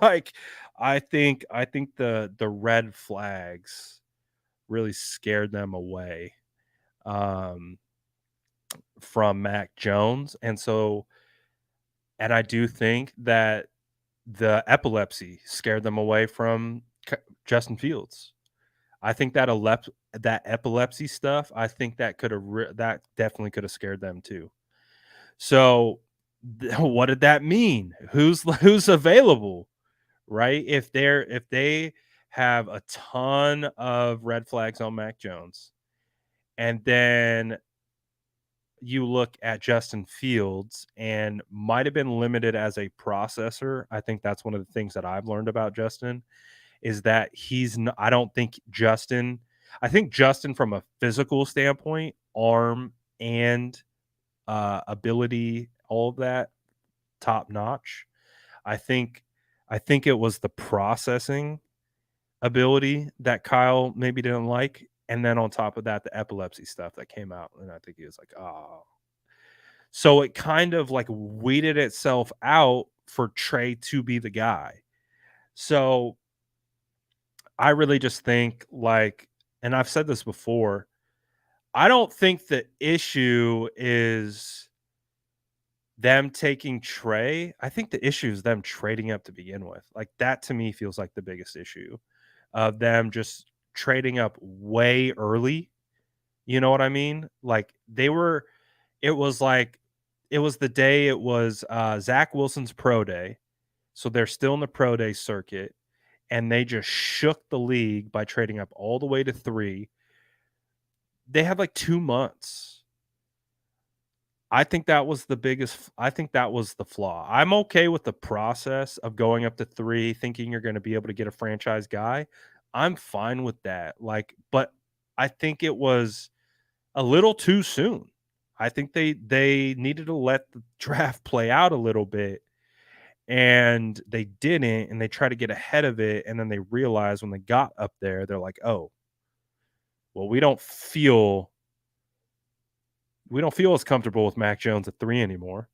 Like, I think the red flags really scared them away from Mac Jones, and I do think that the epilepsy scared them away from Justin Fields. I think that that epilepsy stuff, I think that that definitely could have scared them too. So what did that mean? Who's available, right? If they have a ton of red flags on Mac Jones, and then you look at Justin Fields and might have been limited as a processor. I think that's one of the things that I've learned about Justin is that I don't think Justin, I think Justin from a physical standpoint, arm and ability, all of that, top notch. I think it was the processing ability that Kyle maybe didn't like, and then on top of that, the epilepsy stuff that came out, and I think he was like, oh. So it kind of like weeded itself out for Trey to be the guy. So I really just think like, and I've said this before, I don't think the issue is them taking Trey. I think the issue is them trading up to begin with. Like, that to me feels like the biggest issue of them just trading up way early. You know what I mean? Like, it was the day it was Zach Wilson's pro day. So they're still in the pro day circuit, and they just shook the league by trading up all the way to 3. They had like 2 months. I think that was the flaw. I'm okay with the process of going up to 3, thinking you're going to be able to get a franchise guy. I'm fine with that. Like, but I think it was a little too soon. I think they needed to let the draft play out a little bit, and they didn't, and they tried to get ahead of it, and then they realized when they got up there, they're like, oh, well, we don't feel as comfortable with Mac Jones at 3 anymore.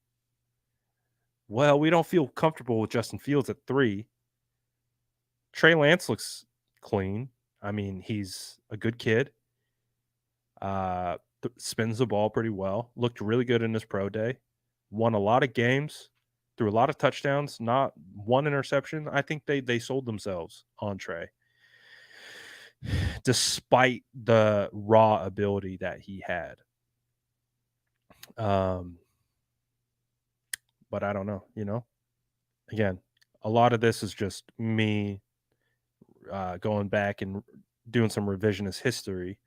Well, we don't feel comfortable with Justin Fields at 3. Trey Lance looks clean. I mean, he's a good kid. Spins the ball pretty well. Looked really good in his pro day. Won a lot of games. Threw a lot of touchdowns. Not one interception. I think they sold themselves on Trey, despite the raw ability that he had. But I don't know, again, a lot of this is just me going back and doing some revisionist history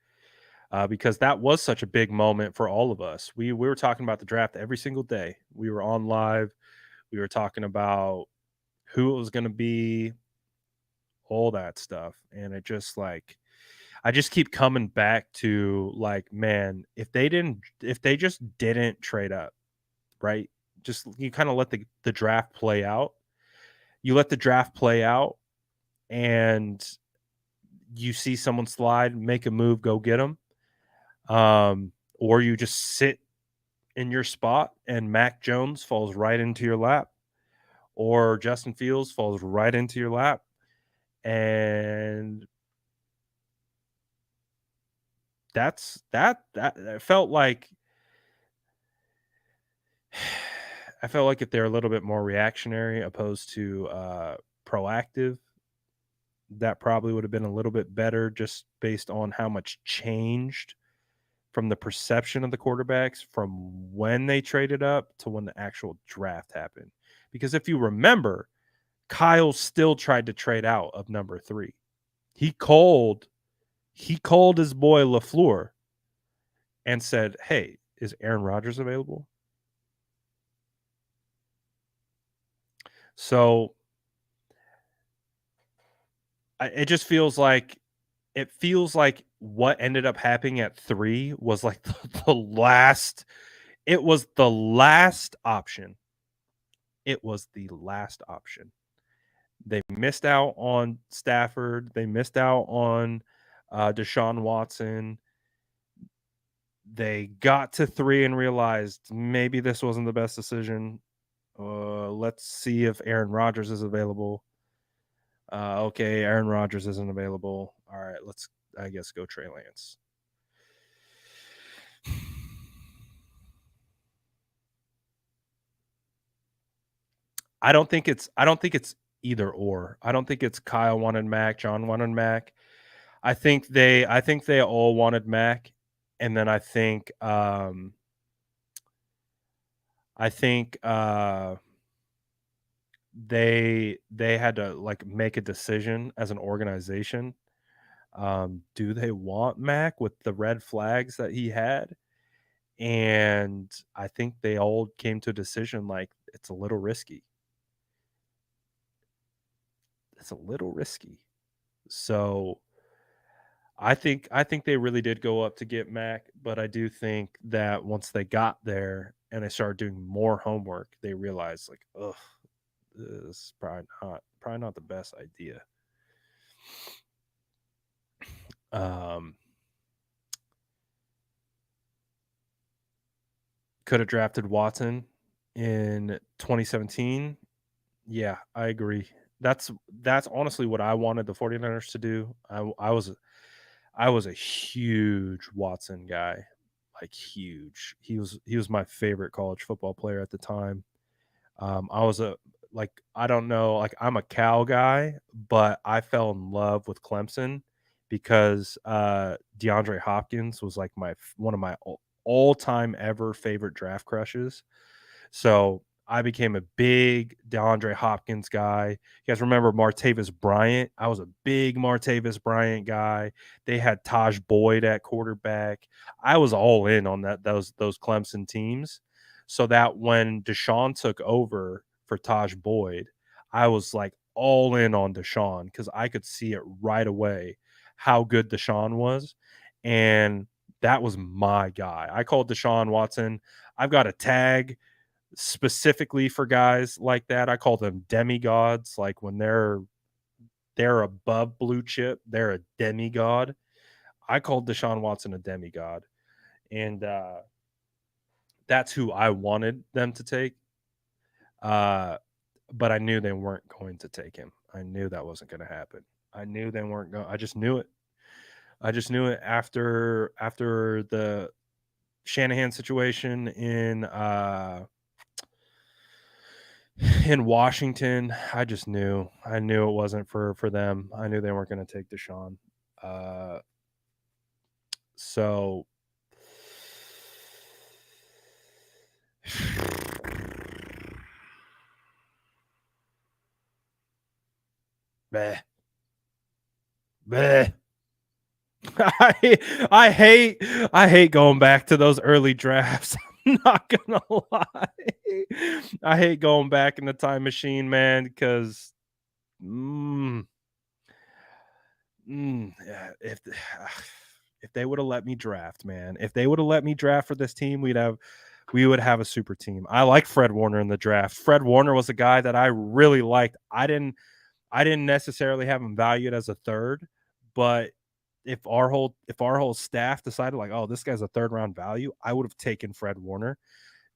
because that was such a big moment for all of us. We were talking about the draft every single day. We were on live. We were talking about who it was going to be, all that stuff. And it just like, I just keep coming back to like, man, if they just didn't trade up, right? Just you kind of let the draft play out. You let the draft play out, and you see someone slide, make a move, go get them. Or you just sit in your spot and Mac Jones falls right into your lap, or Justin Fields falls right into your lap, and that felt like I felt like if they're a little bit more reactionary opposed to proactive, that probably would have been a little bit better just based on how much changed from the perception of the quarterbacks from when they traded up to when the actual draft happened. Because if you remember, Kyle still tried to trade out of number 3. He called his boy LaFleur and said, "Hey, is Aaron Rodgers available?" So it just feels like what ended up happening at 3 was like the last. It was the last option. It was the last option. They missed out on Stafford. They missed out on Deshaun Watson. They got to 3 and realized maybe this wasn't the best decision. Let's see if Aaron Rodgers is available. Okay, Aaron Rodgers isn't available. All right, let's, I guess, go Trey Lance. I don't think it's either or. I don't think it's Kyle wanted Mac, John wanted Mac. I think they all wanted Mac, and then I think they had to like make a decision as an organization. Do they want Mac with the red flags that he had? And I think they all came to a decision like it's a little risky. It's a little risky. So I think they really did go up to get Mac, but I do think that once they got there and they started doing more homework, they realized like, ugh, this is probably not the best idea. Could have drafted Watson in 2017. Yeah, I agree. That's honestly what I wanted the 49ers to do. I was a huge Watson guy, like huge. He was my favorite college football player at the time. I was I don't know, like I'm a Cal guy, but I fell in love with Clemson because DeAndre Hopkins was like one of my all-time ever favorite draft crushes. So I became a big DeAndre Hopkins guy. You guys remember Martavis Bryant? I was a big Martavis Bryant guy. They had Taj Boyd at quarterback. I was all in on those Clemson teams. So that when Deshaun took over for Taj Boyd, I was like all in on Deshaun because I could see it right away how good Deshaun was. And that was my guy. I called Deshaun Watson. I've got a tag specifically for guys like that. I call them demigods. Like when they're above blue chip, they're a demigod. I called Deshaun Watson a demigod. And that's who I wanted them to take. But I knew they weren't going to take him. I knew that wasn't going to happen. I knew they weren't going. I just knew it. I just knew it after the Shanahan situation in Washington. I just knew. I knew it wasn't for them. I knew they weren't going to take Deshaun. So Bleh. Bleh. I hate going back to those early drafts. I'm not gonna lie. I hate going back in the time machine, man, because if they would have let me draft, man, if they would have let me draft for this team, we would have a super team. I like Fred Warner in the draft. Fred Warner was a guy that I really liked. I didn't necessarily have him valued as a third, but if our whole staff decided like, oh, this guy's a third round value, I would have taken Fred Warner.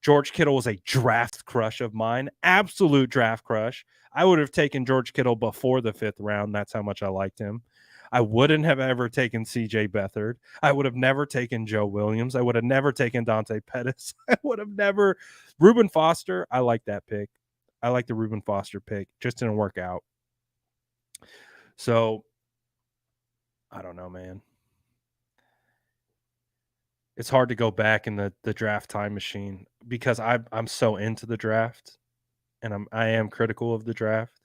George Kittle was a draft crush of mine, absolute draft crush. I would have taken George Kittle before the 5th round. That's how much I liked him. I wouldn't have ever taken CJ Beathard. I would have never taken Joe Williams. I would have never taken Dante Pettis. I would have never. Reuben Foster, I like that pick. I like the Reuben Foster pick. Just didn't work out. So, I don't know, man. It's hard to go back in the draft time machine because I'm so into the draft, and I am critical of the draft,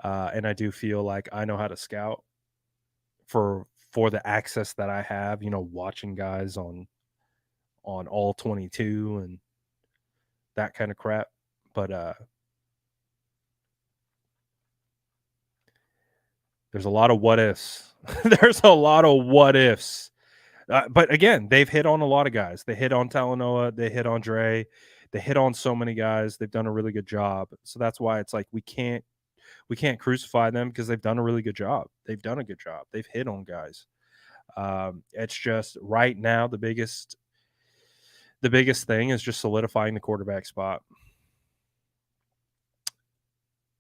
and I do feel like I know how to scout for the access that I have. Watching guys on all 22 and that kind of crap. But there's a lot of what ifs. There's a lot of what ifs. But again, they've hit on a lot of guys. They hit on Talanoa. They hit on Dre. They hit on so many guys. They've done a really good job. So that's why it's like we can't crucify them because they've done a really good job. They've done a good job. They've hit on guys. It's just right now the biggest thing is just solidifying the quarterback spot.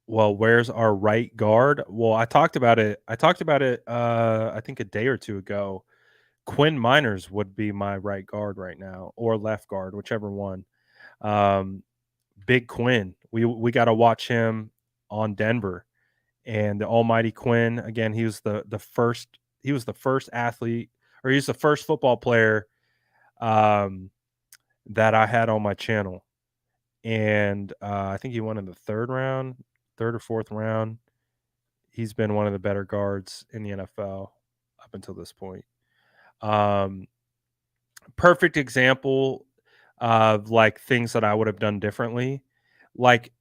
Well, where's our right guard? Well, I talked about it. I think a day or two ago. Quinn Miners would be my right guard right now, or left guard, whichever one. Big Quinn. We got to watch him on Denver, and the almighty Quinn. Again, he was the first. He was the first athlete, or he's the first football player that I had on my channel, and I think he won in the third or fourth round. He's been one of the better guards in the NFL up until this point. Perfect example of like things that I would have done differently. Like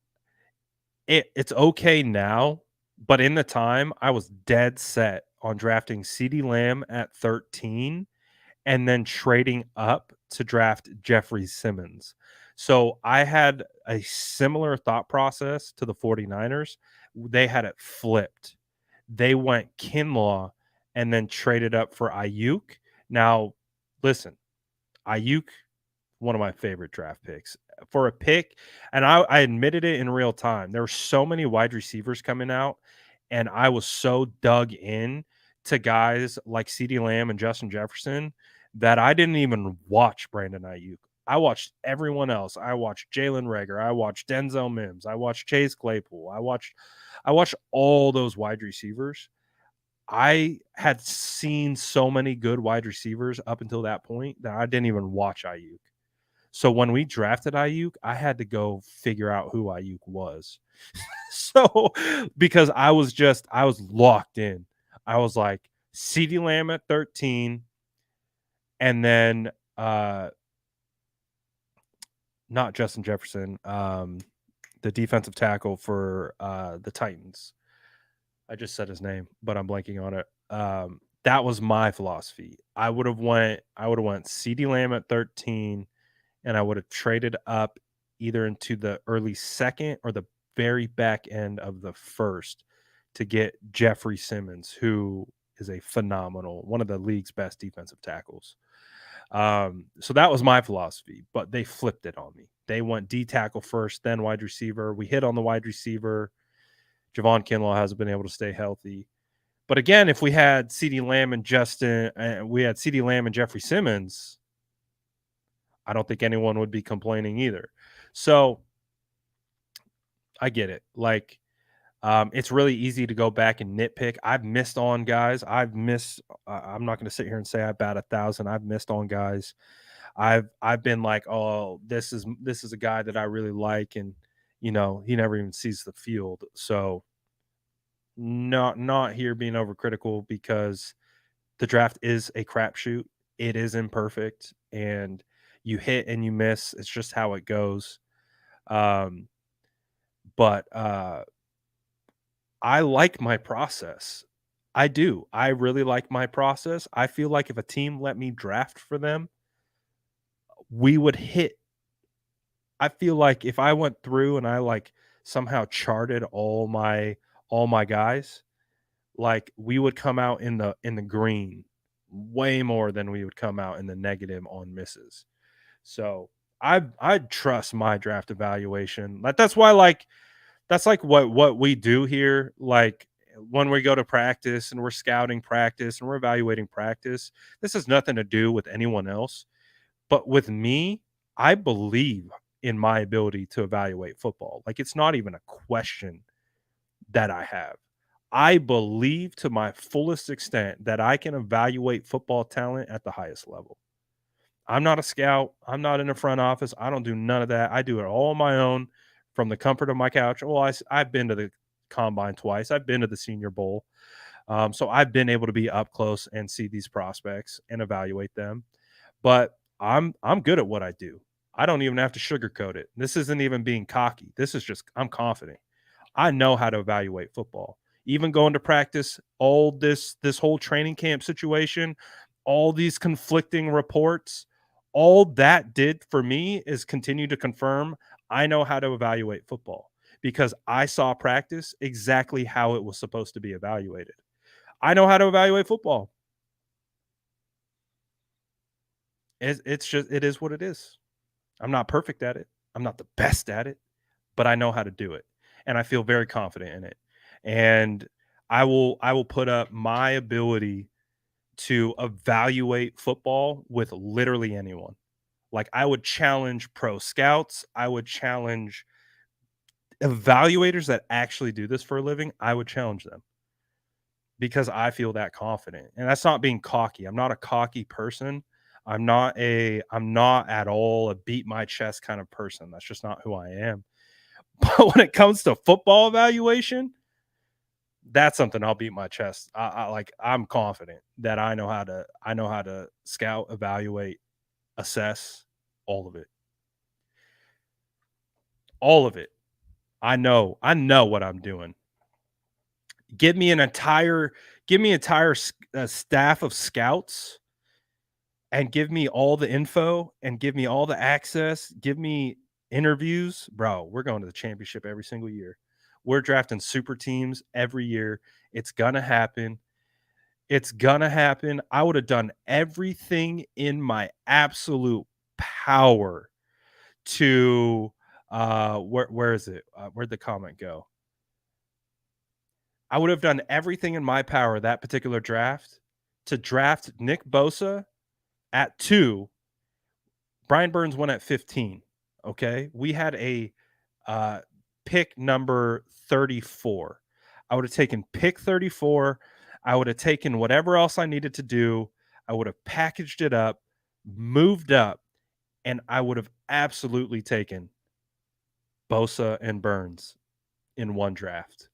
it's okay now, but in the time I was dead set on drafting CeeDee Lamb at 13 and then trading up to draft Jeffrey Simmons. So I had a similar thought process to the 49ers. They had it flipped. They went Kinlaw and then traded up for Ayuk. Now, listen, Ayuk, one of my favorite draft picks. For a pick, and I admitted it in real time. There were so many wide receivers coming out, and I was so dug in to guys like CeeDee Lamb and Justin Jefferson that I didn't even watch Brandon Ayuk. I watched everyone else. I watched Jalen Reagor. I watched Denzel Mims. I watched Chase Claypool. I watched all those wide receivers. I had seen so many good wide receivers up until that point that I didn't even watch Ayuk. So when we drafted Ayuk, I had to go figure out who Ayuk was. So because I was locked in. I was like CeeDee Lamb at 13, and then not Justin Jefferson, the defensive tackle for the Titans. I just said his name, but I'm blanking on it. That was my philosophy. I would have went CeeDee Lamb at 13, and I would have traded up either into the early second or the very back end of the first to get Jeffrey Simmons, who is a phenomenal, one of the league's best defensive tackles. So that was my philosophy, but they flipped it on me. They went D tackle first, then wide receiver. We hit on the wide receiver. Javon Kinlaw hasn't been able to stay healthy. But again, if we had CeeDee Lamb and Jeffrey Simmons, I don't think anyone would be complaining either. So I get it. Like, it's really easy to go back and nitpick. I've missed on guys. I'm not going to sit here and say I bat 1,000. I've missed on guys. I've been like, oh, this is a guy that I really like, and he never even sees the field. So not here being overcritical, because the draft is a crapshoot. It is imperfect, and you hit and you miss. It's just how it goes. But I like my process. I do. I really like my process. I feel like if a team let me draft for them, we would hit. I feel like if I went through and I like somehow charted all my guys, like we would come out in the green way more than we would come out in the negative on misses. So I trust my draft evaluation. Like that's why, like, that's like what we do here. Like, when we go to practice and we're scouting practice and we're evaluating practice, this has nothing to do with anyone else. But with me, I believe in my ability to evaluate football. Like, it's not even a question that I have. I believe to my fullest extent that I can evaluate football talent at the highest level. I'm not a scout. I'm not in the front office. I don't do none of that. I do it all on my own from the comfort of my couch. Well, I've been to the combine twice. I've been to the Senior Bowl. So I've been able to be up close and see these prospects and evaluate them. But I'm good at what I do. I don't even have to sugarcoat it. This isn't even being cocky. This is just I'm confident. I know how to evaluate football. Even going to practice, all this whole training camp situation, all these conflicting reports, all that did for me is continue to confirm I know how to evaluate football because I saw practice exactly how it was supposed to be evaluated. I know how to evaluate football. It's just it is what it is. I'm not perfect at it. I'm not the best at it, but I know how to do it, and I feel very confident in it. And I will put up my ability to evaluate football with literally anyone. Like, I would challenge pro scouts. I would challenge evaluators that actually do this for a living. I would challenge them because I feel that confident. And that's not being cocky. I'm not a cocky person. I'm not at all a beat my chest kind of person. That's just not who I am. But when it comes to football evaluation, that's something I'll beat my chest. I'm confident that I know how to scout, evaluate, assess all of it. All of it. I know what I'm doing. Give me an entire staff of scouts and give me all the info and give me all the access, give me interviews, bro, we're going to the championship every single year. We're drafting super teams every year. It's going to happen. It's going to happen. I would have done everything in my absolute power to where is it? Where'd the comment go? I would have done everything in my power that particular draft to draft Nick Bosa at 2. Brian Burns went at 15. Okay. We had a pick number 34. I would have taken pick 34. I would have taken whatever else I needed to do. I would have packaged it up, moved up, and I would have absolutely taken Bosa and Burns in one draft.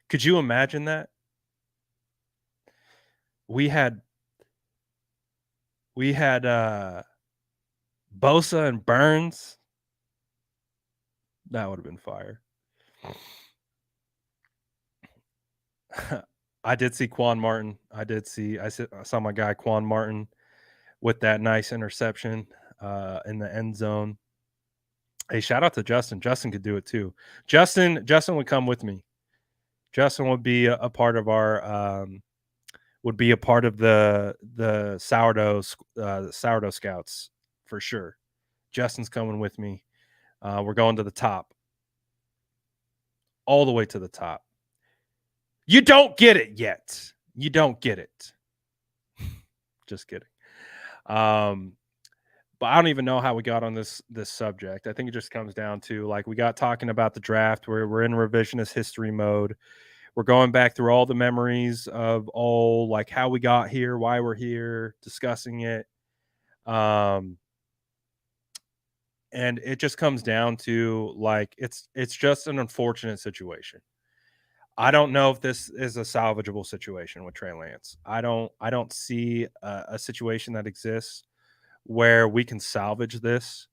Could you imagine that? We had Bosa and Burns. That would have been fire. I did see Quan Martin. I saw my guy Quan Martin with that nice interception in the end zone. Hey, shout out to Justin. Justin could do it too. Justin would come with me. Justin would be a part of our the sourdough scouts for sure. Justin's coming with me. We're going to the top, all the way to the top. You don't get it yet. You don't get it. Just kidding. But I don't even know how we got on this subject. I think it just comes down to, like, we got talking about the draft. We're in revisionist history mode. We're going back through all the memories of all, like, how we got here, why we're here, discussing it. And it just comes down to, like, it's just an unfortunate situation. I don't know if this is a salvageable situation with Trey Lance. I don't see a situation that exists where we can salvage this.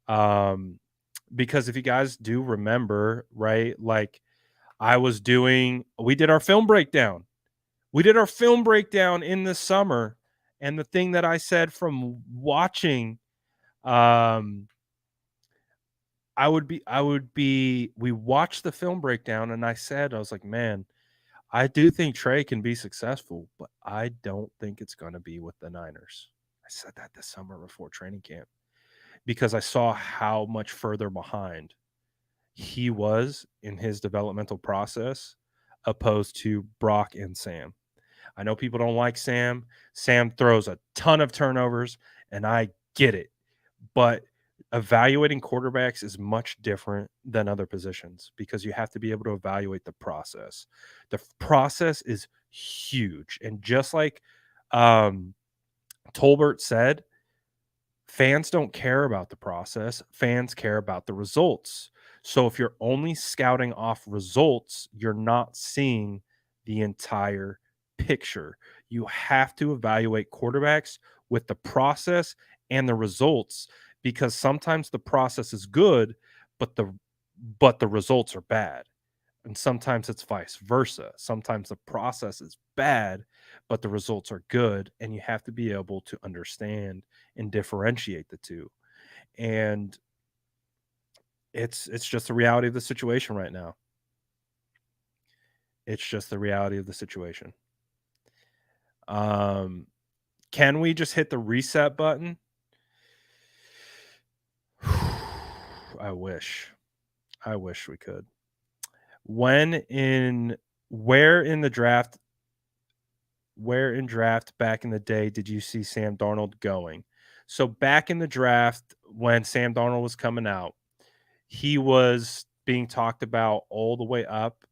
Because if you guys do remember, right, like, we did our film breakdown. We did our film breakdown in the summer. And the thing that I said from watching, we watched the film breakdown and I was like, man, I do think Trey can be successful, but I don't think it's going to be with the Niners. I said that this summer before training camp because I saw how much further behind he was in his developmental process opposed to Brock and Sam. I know people don't like Sam. Sam throws a ton of turnovers, and I get it. But evaluating quarterbacks is much different than other positions because you have to be able to evaluate the process. The process is huge. And just like Tolbert said, fans don't care about the process. Fans care about the results. So if you're only scouting off results, you're not seeing the entire picture. You have to evaluate quarterbacks with the process and the results because sometimes the process is good, but the results are bad. And sometimes it's vice versa. Sometimes the process is bad, but the results are good. And you have to be able to understand and differentiate the two. And it's just the reality of the situation right now. It's just the reality of the situation. Can we just hit the reset button? I wish we could. Where in draft back in the day did you see Sam Darnold going? So back in the draft when Sam Darnold was coming out, he was being talked about all the way up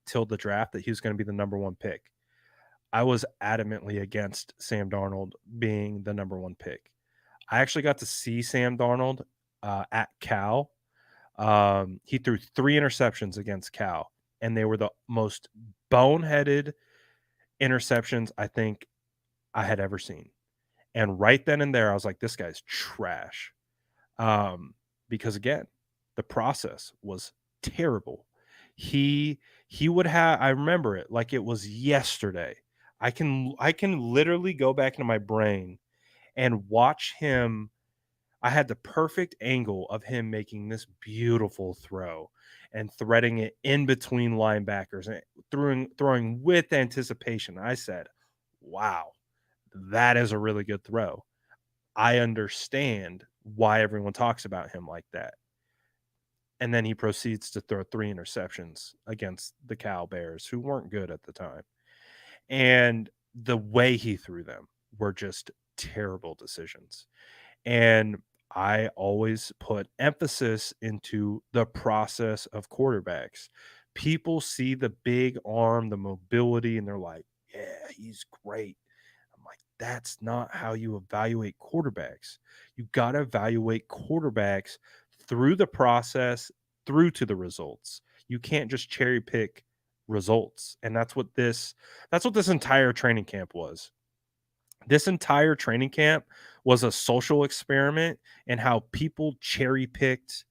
till the draft that he was going to be the number one pick. I was adamantly against Sam Darnold being the number one pick. I actually got to see Sam Darnold at Cal. He threw 3 interceptions against Cal, and they were the most boneheaded interceptions I think I had ever seen. And right then and there, I was like, this guy's trash. Because again, the process was terrible. He would have, I remember it like it was yesterday. I can literally go back into my brain and watch him. I had the perfect angle of him making this beautiful throw and threading it in between linebackers and throwing with anticipation. I said, wow, that is a really good throw. I understand why everyone talks about him like that. And then he proceeds to throw 3 interceptions against the Cal Bears, who weren't good at the time. And the way he threw them were just terrible decisions. And I always put emphasis into the process of quarterbacks. People see the big arm, the mobility, and they're like, yeah, he's great. I'm like, that's not how you evaluate quarterbacks. You got to evaluate quarterbacks through the process, through to the results. You can't just cherry pick results. And that's what this entire training camp was. This entire training camp was a social experiment in how people cherry picked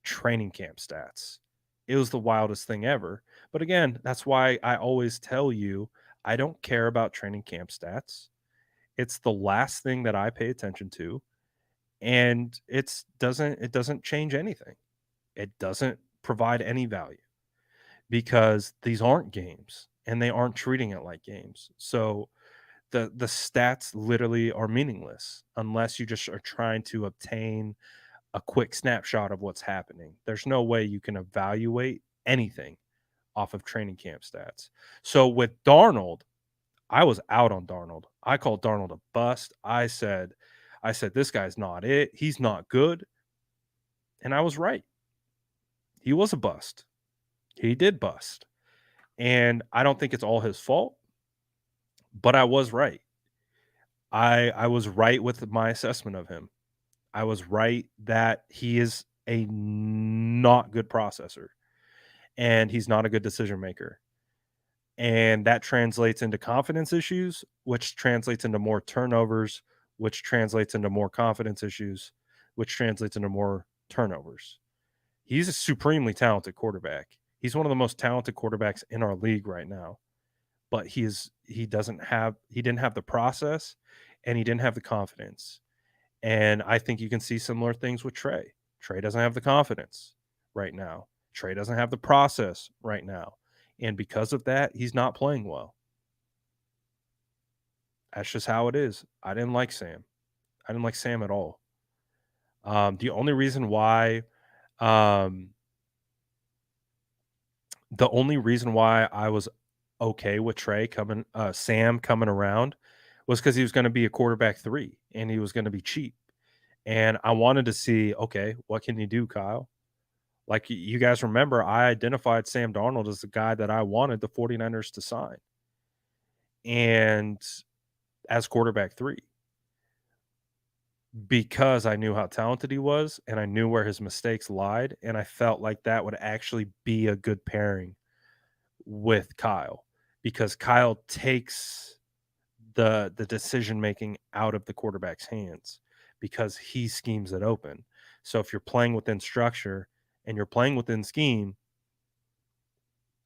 training camp stats. It was the wildest thing ever. But again, that's why I always tell you I don't care about training camp stats. It's the last thing that I pay attention to, and it doesn't change anything. It doesn't provide any value because these aren't games and they aren't treating it like games. So the stats literally are meaningless unless you just are trying to obtain a quick snapshot of what's happening. There's no way you can evaluate anything off of training camp stats. So with Darnold, I was out on Darnold. I called Darnold a bust. I said this guy's not it. He's not good. And I was right. He was a bust. He did bust. And I don't think it's all his fault, but I was right. I was right with my assessment of him. I was right that he is a not good processor and he's not a good decision maker. And that translates into confidence issues, which translates into more turnovers, which translates into more confidence issues, which translates into more turnovers. He's a supremely talented quarterback. He's one of the most talented quarterbacks in our league right now. But he didn't have the process and he didn't have the confidence. And I think you can see similar things with Trey. Trey doesn't have the confidence right now. Trey doesn't have the process right now. And because of that, he's not playing well. That's just how it is. I didn't like Sam. I didn't like Sam at all. The only reason why the only reason why I was okay with Sam coming around was because he was going to be a quarterback 3 and he was going to be cheap. And I wanted to see, okay, what can you do, Kyle? Like you guys remember, I identified Sam Darnold as the guy that I wanted the 49ers to sign. And as quarterback 3, because I knew how talented he was and I knew where his mistakes lied. And I felt like that would actually be a good pairing with Kyle, because Kyle takes the decision making out of the quarterback's hands because he schemes it open. So if you're playing within structure and you're playing within scheme,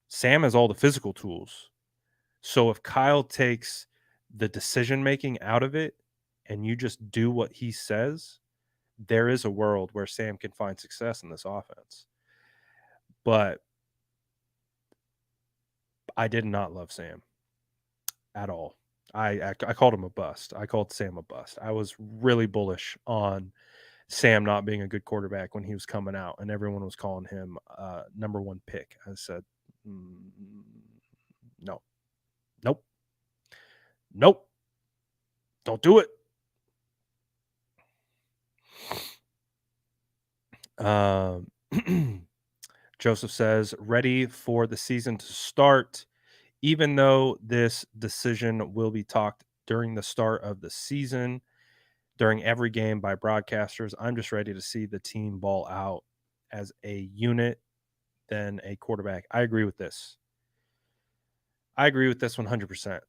Sam has all the physical tools. So if Kyle takes the decision making out of it and you just do what he says, there is a world where Sam can find success in this offense. But I did not love Sam at all. I called him a bust. I called Sam a bust. I was really bullish on Sam not being a good quarterback when he was coming out, and everyone was calling him number 1 pick. I said, no, nope, nope, don't do it. Joseph says, ready for the season to start. Even though this decision will be talked during the start of the season, during every game by broadcasters, I'm just ready to see the team ball out as a unit than a quarterback. I agree with this. I agree with this 100%.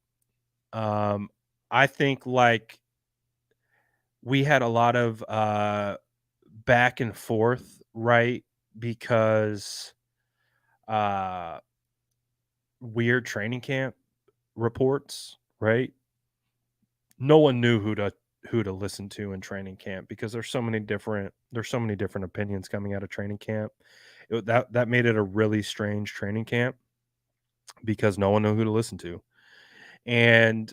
I think like we had a lot of back and forth, right? Because weird training camp reports, right? No one knew who to listen to in training camp because there's so many different opinions coming out of training camp. That made it a really strange training camp because no one knew who to listen to. And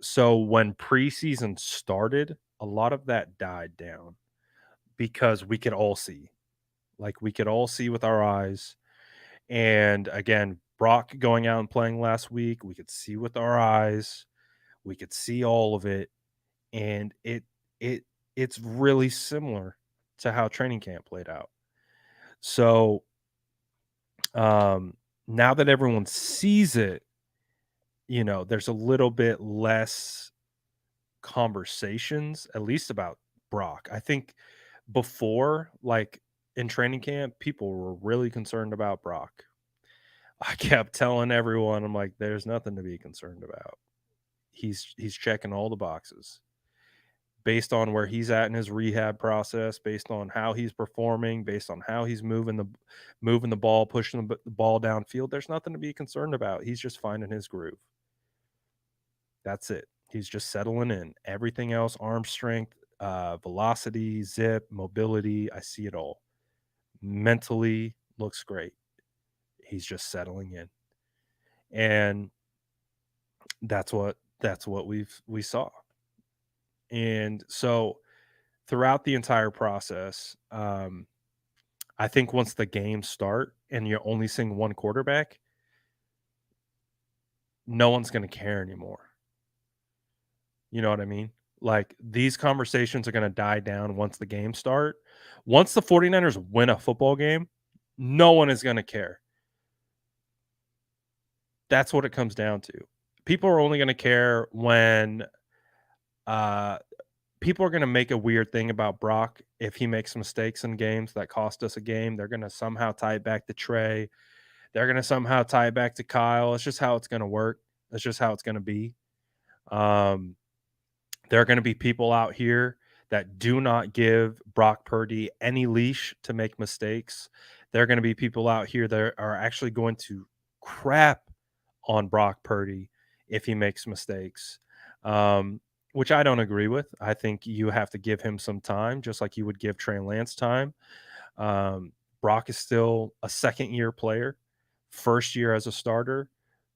so when preseason started, a lot of that died down because we could all see with our eyes. And again, Brock going out and playing last week, we could see with our eyes. We could see all of it, and it's really similar to how training camp played out. So now that everyone sees it, there's a little bit less conversations, at least about Brock. I think before, like in training camp, people were really concerned about Brock. I kept telling everyone, I'm like, there's nothing to be concerned about. He's checking all the boxes based on where he's at in his rehab process, based on how he's performing, based on how he's moving the ball, pushing the ball downfield. There's nothing to be concerned about. He's just finding his groove. That's it. He's just settling in. Everything else, arm strength, velocity, zip, mobility, I see it all. Mentally looks great. He's just settling in. And that's what we saw. And so throughout the entire process, I think once the games start and you're only seeing one quarterback, no one's going to care anymore. You know what I mean? Like these conversations are going to die down once the games start. Once the 49ers win a football game, no one is going to care. That's what it comes down to. People are only going to care when people are going to make a weird thing about Brock if he makes mistakes in games that cost us a game. They're going to somehow tie it back to Trey. They're going to somehow tie it back to Kyle. It's just how it's going to work. It's just how it's going to be. There are going to be people out here that do not give Brock Purdy any leash to make mistakes. There are going to be people out here that are actually going to crap on Brock Purdy if he makes mistakes, which I don't agree with. I think you have to give him some time, just like you would give Trey Lance time. Brock is still a second-year player, first year as a starter,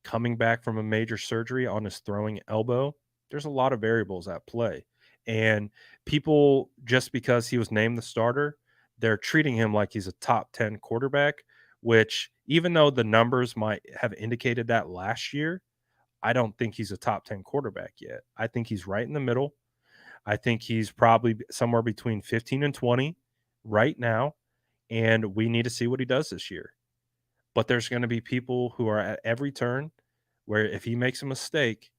coming back from a major surgery on his throwing elbow. There's a lot of variables at play. And people, just because he was named the starter, they're treating him like he's a top 10 quarterback which even though the numbers might have indicated that last year, I don't think he's a top 10 quarterback yet. I think he's right in the middle. I think he's probably somewhere between 15 and 20 right now, and we need to see what he does this year. But there's going to be people who are at every turn where if he makes a mistake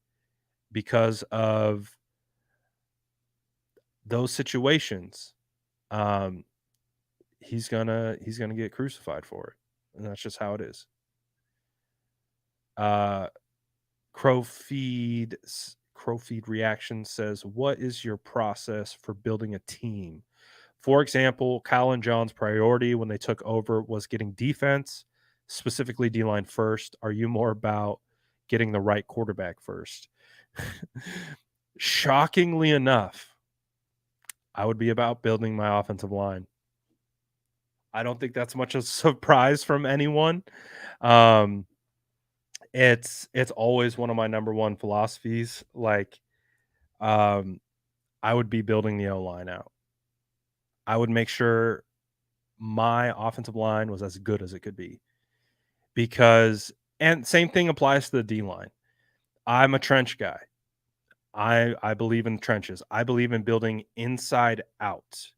because of those situations, he's gonna get crucified for it, and that's just how it is. Crowfeed Reaction says, "What is your process for building a team? For example, Kyle and John's priority when they took over was getting defense, specifically D-line first. Are you more about getting the right quarterback first?" Shockingly enough, I would be about building my offensive line. I don't think that's much of a surprise from anyone. It's always one of my number one philosophies. Like, I would be building the O-line out. I would make sure my offensive line was as good as it could be. Because, and same thing applies to the D-line. I'm a trench guy. I believe in trenches. I believe in building inside out.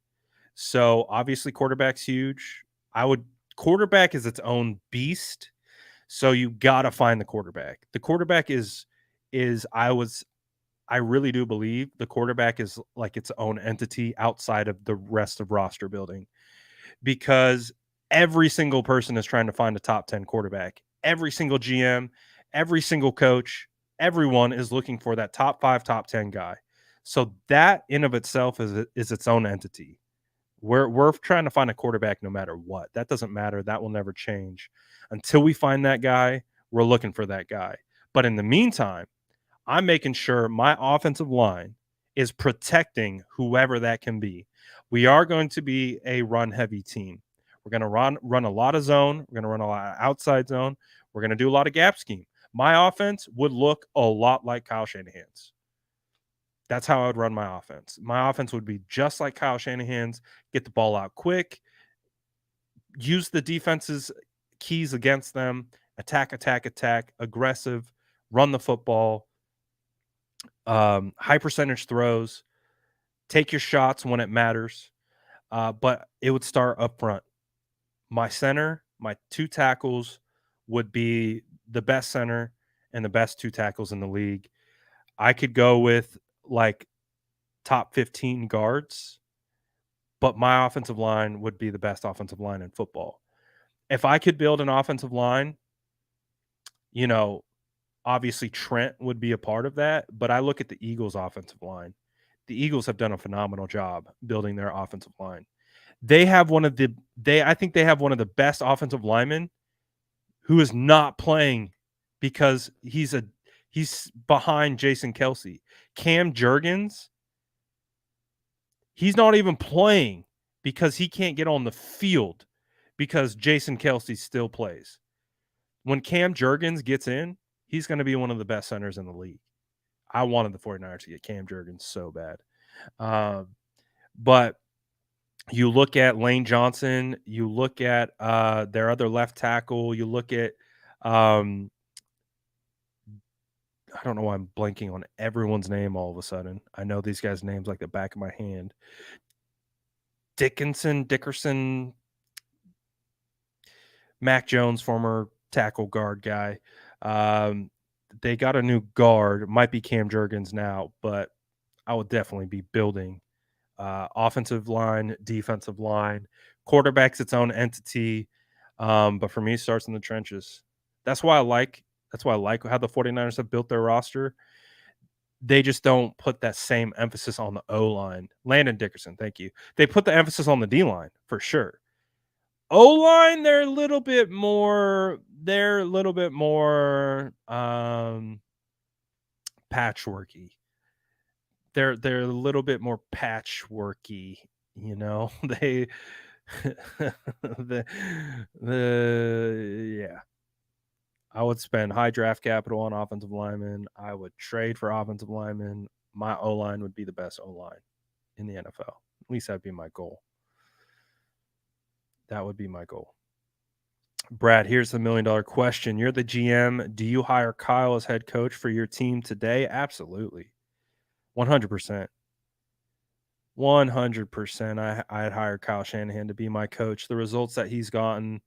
So obviously quarterback's huge. Quarterback is its own beast. So you gotta find the quarterback. The quarterback is I really do believe the quarterback is like its own entity outside of the rest of roster building, because every single person is trying to find a top 10 quarterback. Every single GM, every single coach, everyone is looking for that top 5, top 10 guy. So that in of itself is its own entity. We're trying to find a quarterback no matter what. That doesn't matter. That will never change. Until we find that guy, we're looking for that guy. But in the meantime, I'm making sure my offensive line is protecting whoever that can be. We are going to be a run-heavy team. We're going to run a lot of zone. We're going to run a lot of outside zone. We're going to do a lot of gap scheme. My offense would look a lot like Kyle Shanahan's. That's how I would run my offense. My offense would be just like Kyle Shanahan's. Get the ball out quick. Use the defense's keys against them. Attack, aggressive. Run the football. High percentage throws. Take your shots when it matters. But it would start up front. My center, my 2 tackles would be the best center and the best 2 tackles in the league. I could go with like top 15 guards, but my offensive line would be the best offensive line in football. If I could build an offensive line, obviously Trent would be a part of that, but I look at the Eagles' offensive line. The Eagles have done a phenomenal job building their offensive line. I think they have one of the best offensive linemen who is not playing because he's behind Jason Kelce. Cam Jurgens, he's not even playing because he can't get on the field because Jason Kelce still plays. When Cam Jurgens gets in, he's going to be one of the best centers in the league. I wanted the 49ers to get Cam Jurgens so bad. But you look at Lane Johnson, you look at their other left tackle, you look at I don't know why I'm blanking on everyone's name all of a sudden. I know these guys' names like the back of my hand. Dickerson, Mac Jones, former tackle guard guy. They got a new guard. It might be Cam Jurgens now, but I would definitely be building offensive line, defensive line. Quarterback's its own entity. But for me, it starts in the trenches. That's why I like how the 49ers have built their roster. They just don't put that same emphasis on the O-line. Landon Dickerson, thank you. They put the emphasis on the D-line for sure. O-line, they're a little bit more patchworky. They're a little bit more patchworky, They yeah. I would spend high draft capital on offensive linemen. I would trade for offensive linemen. My O-line would be the best O-line in the NFL. At least that'd be my goal. That would be my goal. Brad, here's the $1 million question. You're the GM. Do you hire Kyle as head coach for your team today? Absolutely. 100%. 100%. I'd hire Kyle Shanahan to be my coach. The results that he's gotten,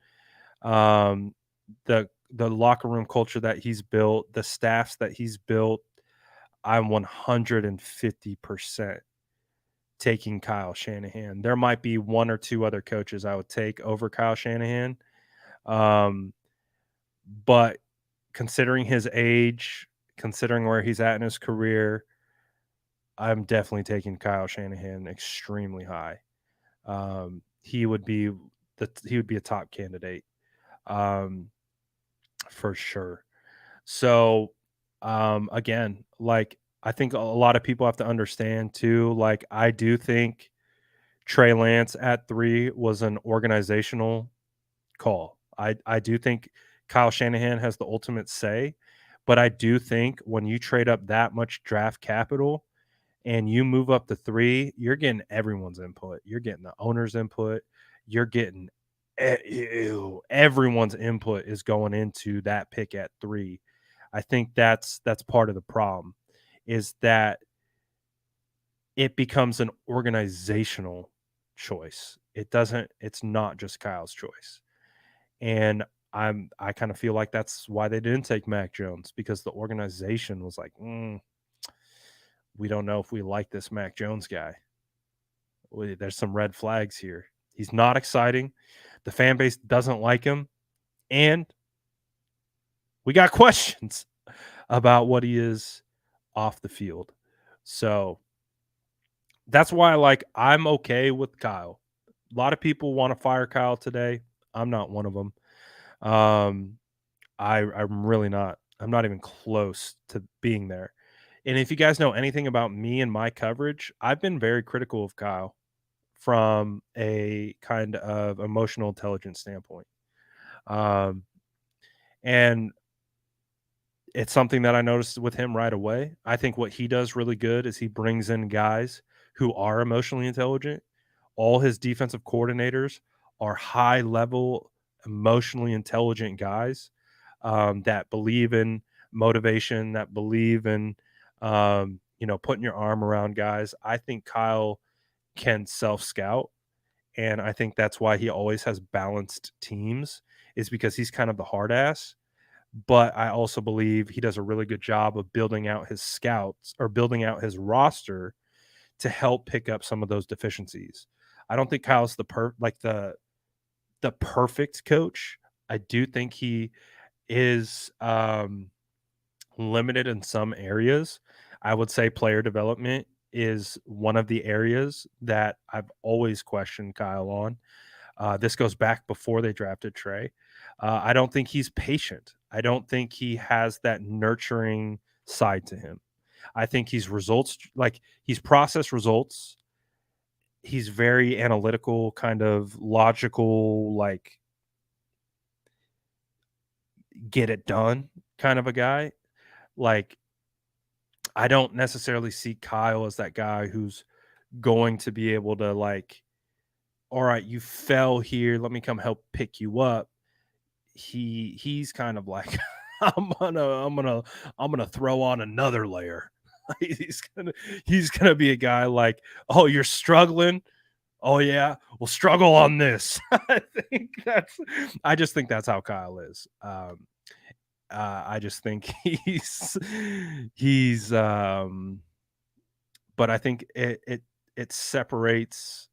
the locker room culture that he's built, the staffs that he's built, I'm 150% taking Kyle Shanahan. There might be one or two other coaches I would take over Kyle Shanahan. But considering his age, considering where he's at in his career, I'm definitely taking Kyle Shanahan extremely high. He would be a top candidate, for sure. So, again, like I think a lot of people have to understand too. Like I do think Trey Lance at 3 was an organizational call. I do think Kyle Shanahan has the ultimate say, but I do think when you trade up that much draft capital and you move up to 3, you're getting everyone's input. You're getting the owner's input. You're getting everyone's input is going into that pick at 3. I think that's part of the problem is that it becomes an organizational choice. It's not just Kyle's choice. And I kind of feel like that's why they didn't take Mac Jones, because the organization was like, we don't know if we like this Mac Jones guy. There's some red flags here. He's not exciting. The fan base doesn't like him. And we got questions about what he is off the field. So that's why I'm okay with Kyle. A lot of people want to fire Kyle today. I'm not one of them. I'm really not. I'm not even close to being there. And if you guys know anything about me and my coverage, I've been very critical of Kyle from a kind of emotional intelligence standpoint. And it's something that I noticed with him right away. I think what he does really good is he brings in guys who are emotionally intelligent. All his defensive coordinators are high level, emotionally intelligent guys that believe in motivation, that believe in, putting your arm around guys. I think Kyle can self-scout, and I think that's why he always has balanced teams, is because he's kind of the hard ass. But I also believe he does a really good job of building out his scouts or building out his roster to help pick up some of those deficiencies. I don't think Kyle's the perfect coach. I do think he is limited in some areas. I would say player development is one of the areas that I've always questioned Kyle on. This goes back before they drafted Trey. I don't think he's patient. I don't think he has that nurturing side to him. I think he's he's process results. He's very analytical, kind of logical, get it done kind of a guy. I don't necessarily see Kyle as that guy who's going to be able to all right, you fell here, let me come help pick you up. He's kind of like, I'm gonna throw on another layer. he's gonna be a guy like, oh, you're struggling. Oh yeah, we'll struggle on this. I just think that's how Kyle is. I just think he's but I think it separates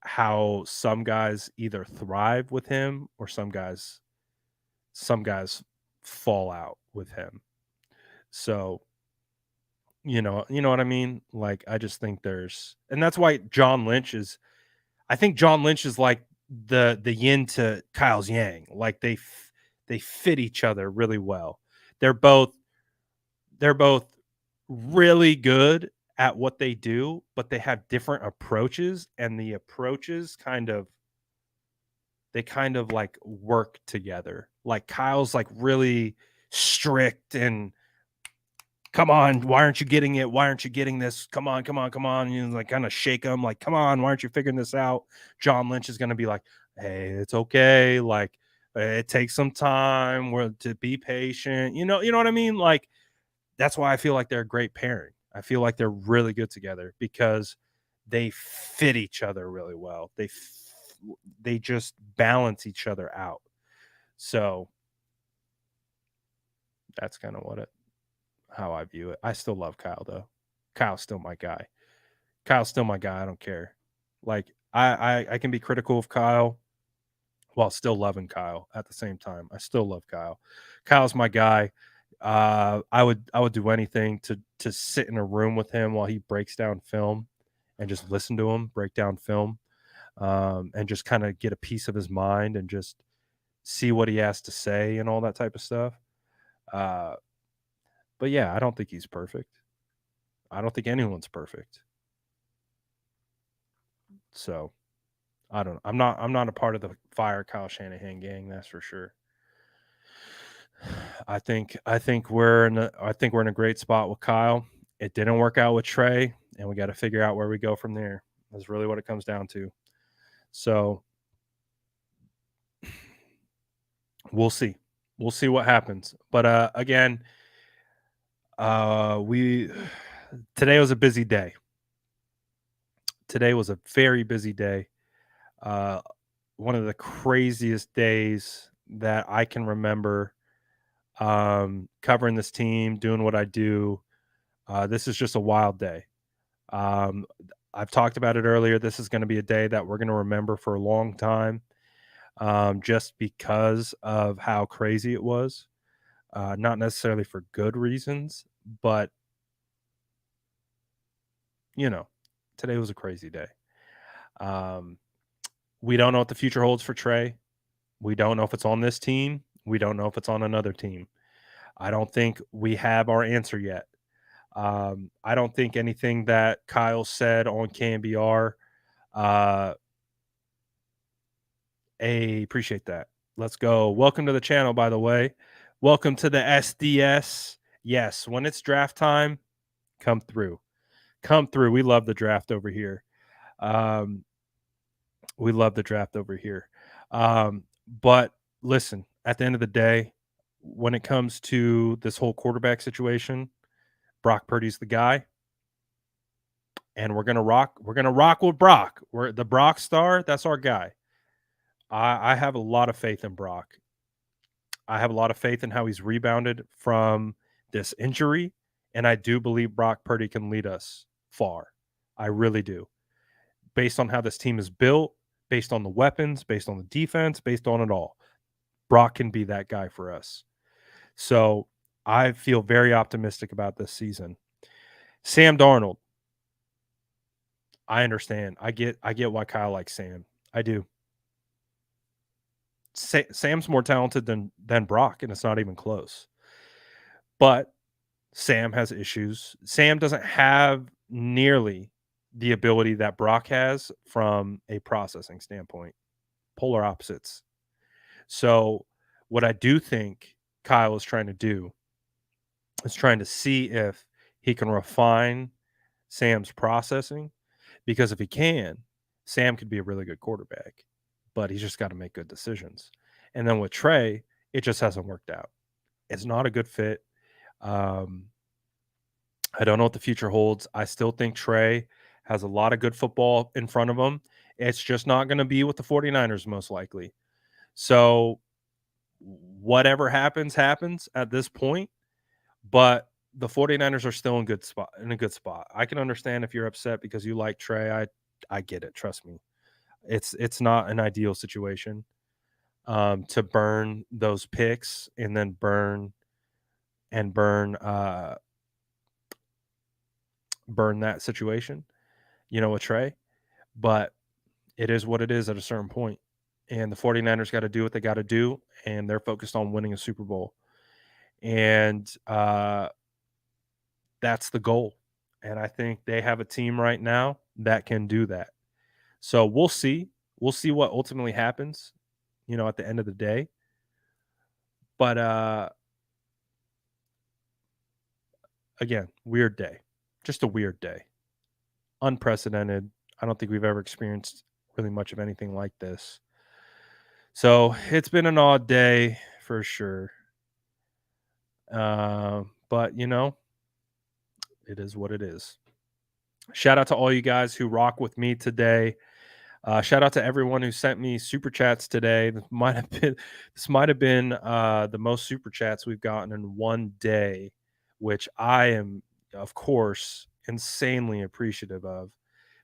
how some guys either thrive with him or some guys fall out with him. So you know what I mean? I just think and that's why I think John Lynch is like the yin to Kyle's yang. They fit each other really well. They're both really good at what they do, but they have different approaches, and the approaches kind of work together. Kyle's really strict and, come on, why aren't you getting it? Why aren't you getting this? Come on. You kind of shake them, come on, why aren't you figuring this out? John Lynch is going to be like, hey, it's okay. It takes some time to be patient. You know what I mean? Like, that's why I feel like they're a great pairing. I feel like they're really good together because they fit each other really well. They just balance each other out. So that's kind of how I view it. I still love Kyle though. Kyle's still my guy. I don't care. Like I can be critical of Kyle while still loving Kyle at the same time. I still love Kyle. Kyle's my guy. I would do anything to sit in a room with him while he breaks down film and just listen to him break down film, and just kind of get a piece of his mind and just see what he has to say and all that type of stuff. But yeah, I don't think he's perfect. I don't think anyone's perfect. So I don't. I'm not a part of the fire Kyle Shanahan gang. That's for sure. I think we're in a great spot with Kyle. It didn't work out with Trey, and we got to figure out where we go from there. That's really what it comes down to. So we'll see. We'll see what happens. But again, we today was a busy day. Today was a very busy day. One of the craziest days that I can remember, covering this team, doing what I do. This is just a wild day. I've talked about it earlier. This is going to be a day that we're going to remember for a long time, just because of how crazy it was. Not necessarily for good reasons, but today was a crazy day. We don't know what the future holds for Trey. We don't know if it's on this team. We don't know if it's on another team. I don't think we have our answer yet. I don't think anything that Kyle said on KNBR. Appreciate that. Let's go. Welcome to the channel, by the way. Welcome to the SDS. Yes, when it's draft time, come through. Come through. We love the draft over here. But listen, at the end of the day, when it comes to this whole quarterback situation, Brock Purdy's the guy. And we're gonna rock. We're gonna rock with Brock. We're the Brock star. That's our guy. I have a lot of faith in Brock. I have a lot of faith in how he's rebounded from this injury, and I do believe Brock Purdy can lead us far. I really do. Based on how this team is built, based on the weapons, based on the defense, based on it all, Brock can be that guy for us. So I feel very optimistic about this season. Sam Darnold. I understand. I get why Kyle likes Sam. I do. Sam's more talented than Brock, and it's not even close. But Sam has issues. Sam doesn't have nearly the ability that Brock has from a processing standpoint. Polar opposites. So what I do think Kyle is trying to do is trying to see if he can refine Sam's processing, because if he can, Sam could be a really good quarterback, but he's just got to make good decisions. And then with Trey, it just hasn't worked out. It's not a good fit. I don't know what the future holds. I still think Trey has a lot of good football in front of him. It's just not going to be with the 49ers most likely. So whatever happens at this point, but the 49ers are still in a good spot. I can understand if you're upset because you like Trey. I get it. Trust me. It's not an ideal situation to burn those picks and then burn that situation, with Trey. But it is what it is at a certain point. And the 49ers got to do what they got to do, and they're focused on winning a Super Bowl. And that's the goal. And I think they have a team right now that can do that. So we'll see. We'll see what ultimately happens, at the end of the day. But again, weird day. Just a weird day. Unprecedented. I don't think we've ever experienced really much of anything like this. So it's been an odd day for sure. But you know, it is what it is. Shout out to all you guys who rock with me today. Shout out to everyone who sent me super chats today. This might have been the most super chats we've gotten in one day, which I am, of course, insanely appreciative of,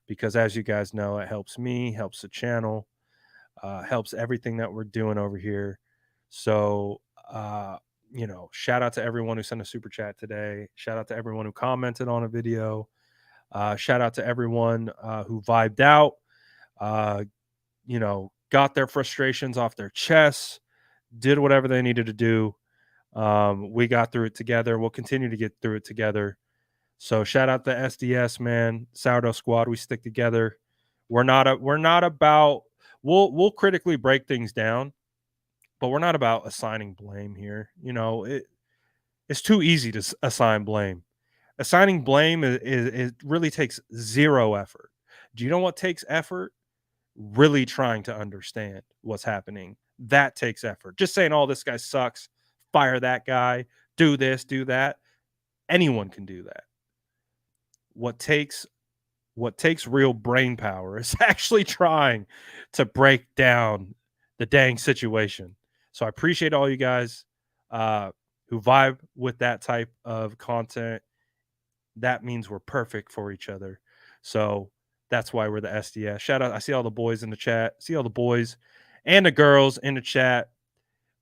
because as you guys know, it helps me, helps the channel, helps everything that we're doing over here. So, you know, shout out to everyone who sent a super chat today. Shout out to everyone who commented on a video. Shout out to everyone who vibed out. You know, got their frustrations off their chests, did whatever they needed to do. We got through it together. We'll continue to get through it together. So shout out to SDS, man, Sourdough Squad. We stick together. We're not about. We'll critically break things down, but we're not about assigning blame here. You know, it's too easy to assign blame. Assigning blame it really takes zero effort. Do you know what takes effort? Really trying to understand what's happening. That takes effort. Just saying, oh, this guy sucks, fire that guy, do this, do that. Anyone can do that. What takes real brain power is actually trying to break down the dang situation. So I appreciate all you guys who vibe with that type of content. That means we're perfect for each other. So that's why we're the SDS. Shout out. I see all the boys in the chat. See all the boys and the girls in the chat.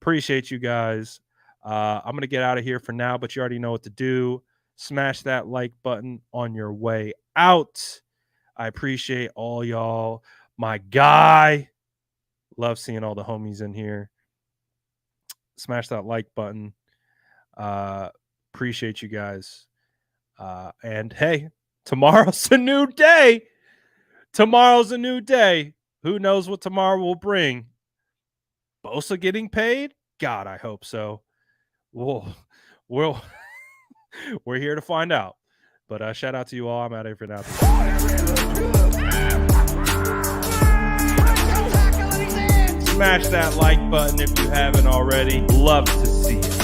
Appreciate you guys. I'm going to get out of here for now, but you already know what to do. Smash that like button on your way out. I appreciate all y'all. My guy. Love seeing all the homies in here. Smash that like button. Appreciate you guys. And hey, tomorrow's a new day. Tomorrow's a new day. Who knows what tomorrow will bring? Bosa getting paid? God, I hope so. We're here to find out. But shout out to you all. I'm out of here for now. Smash that like button if you haven't already. Love to see it.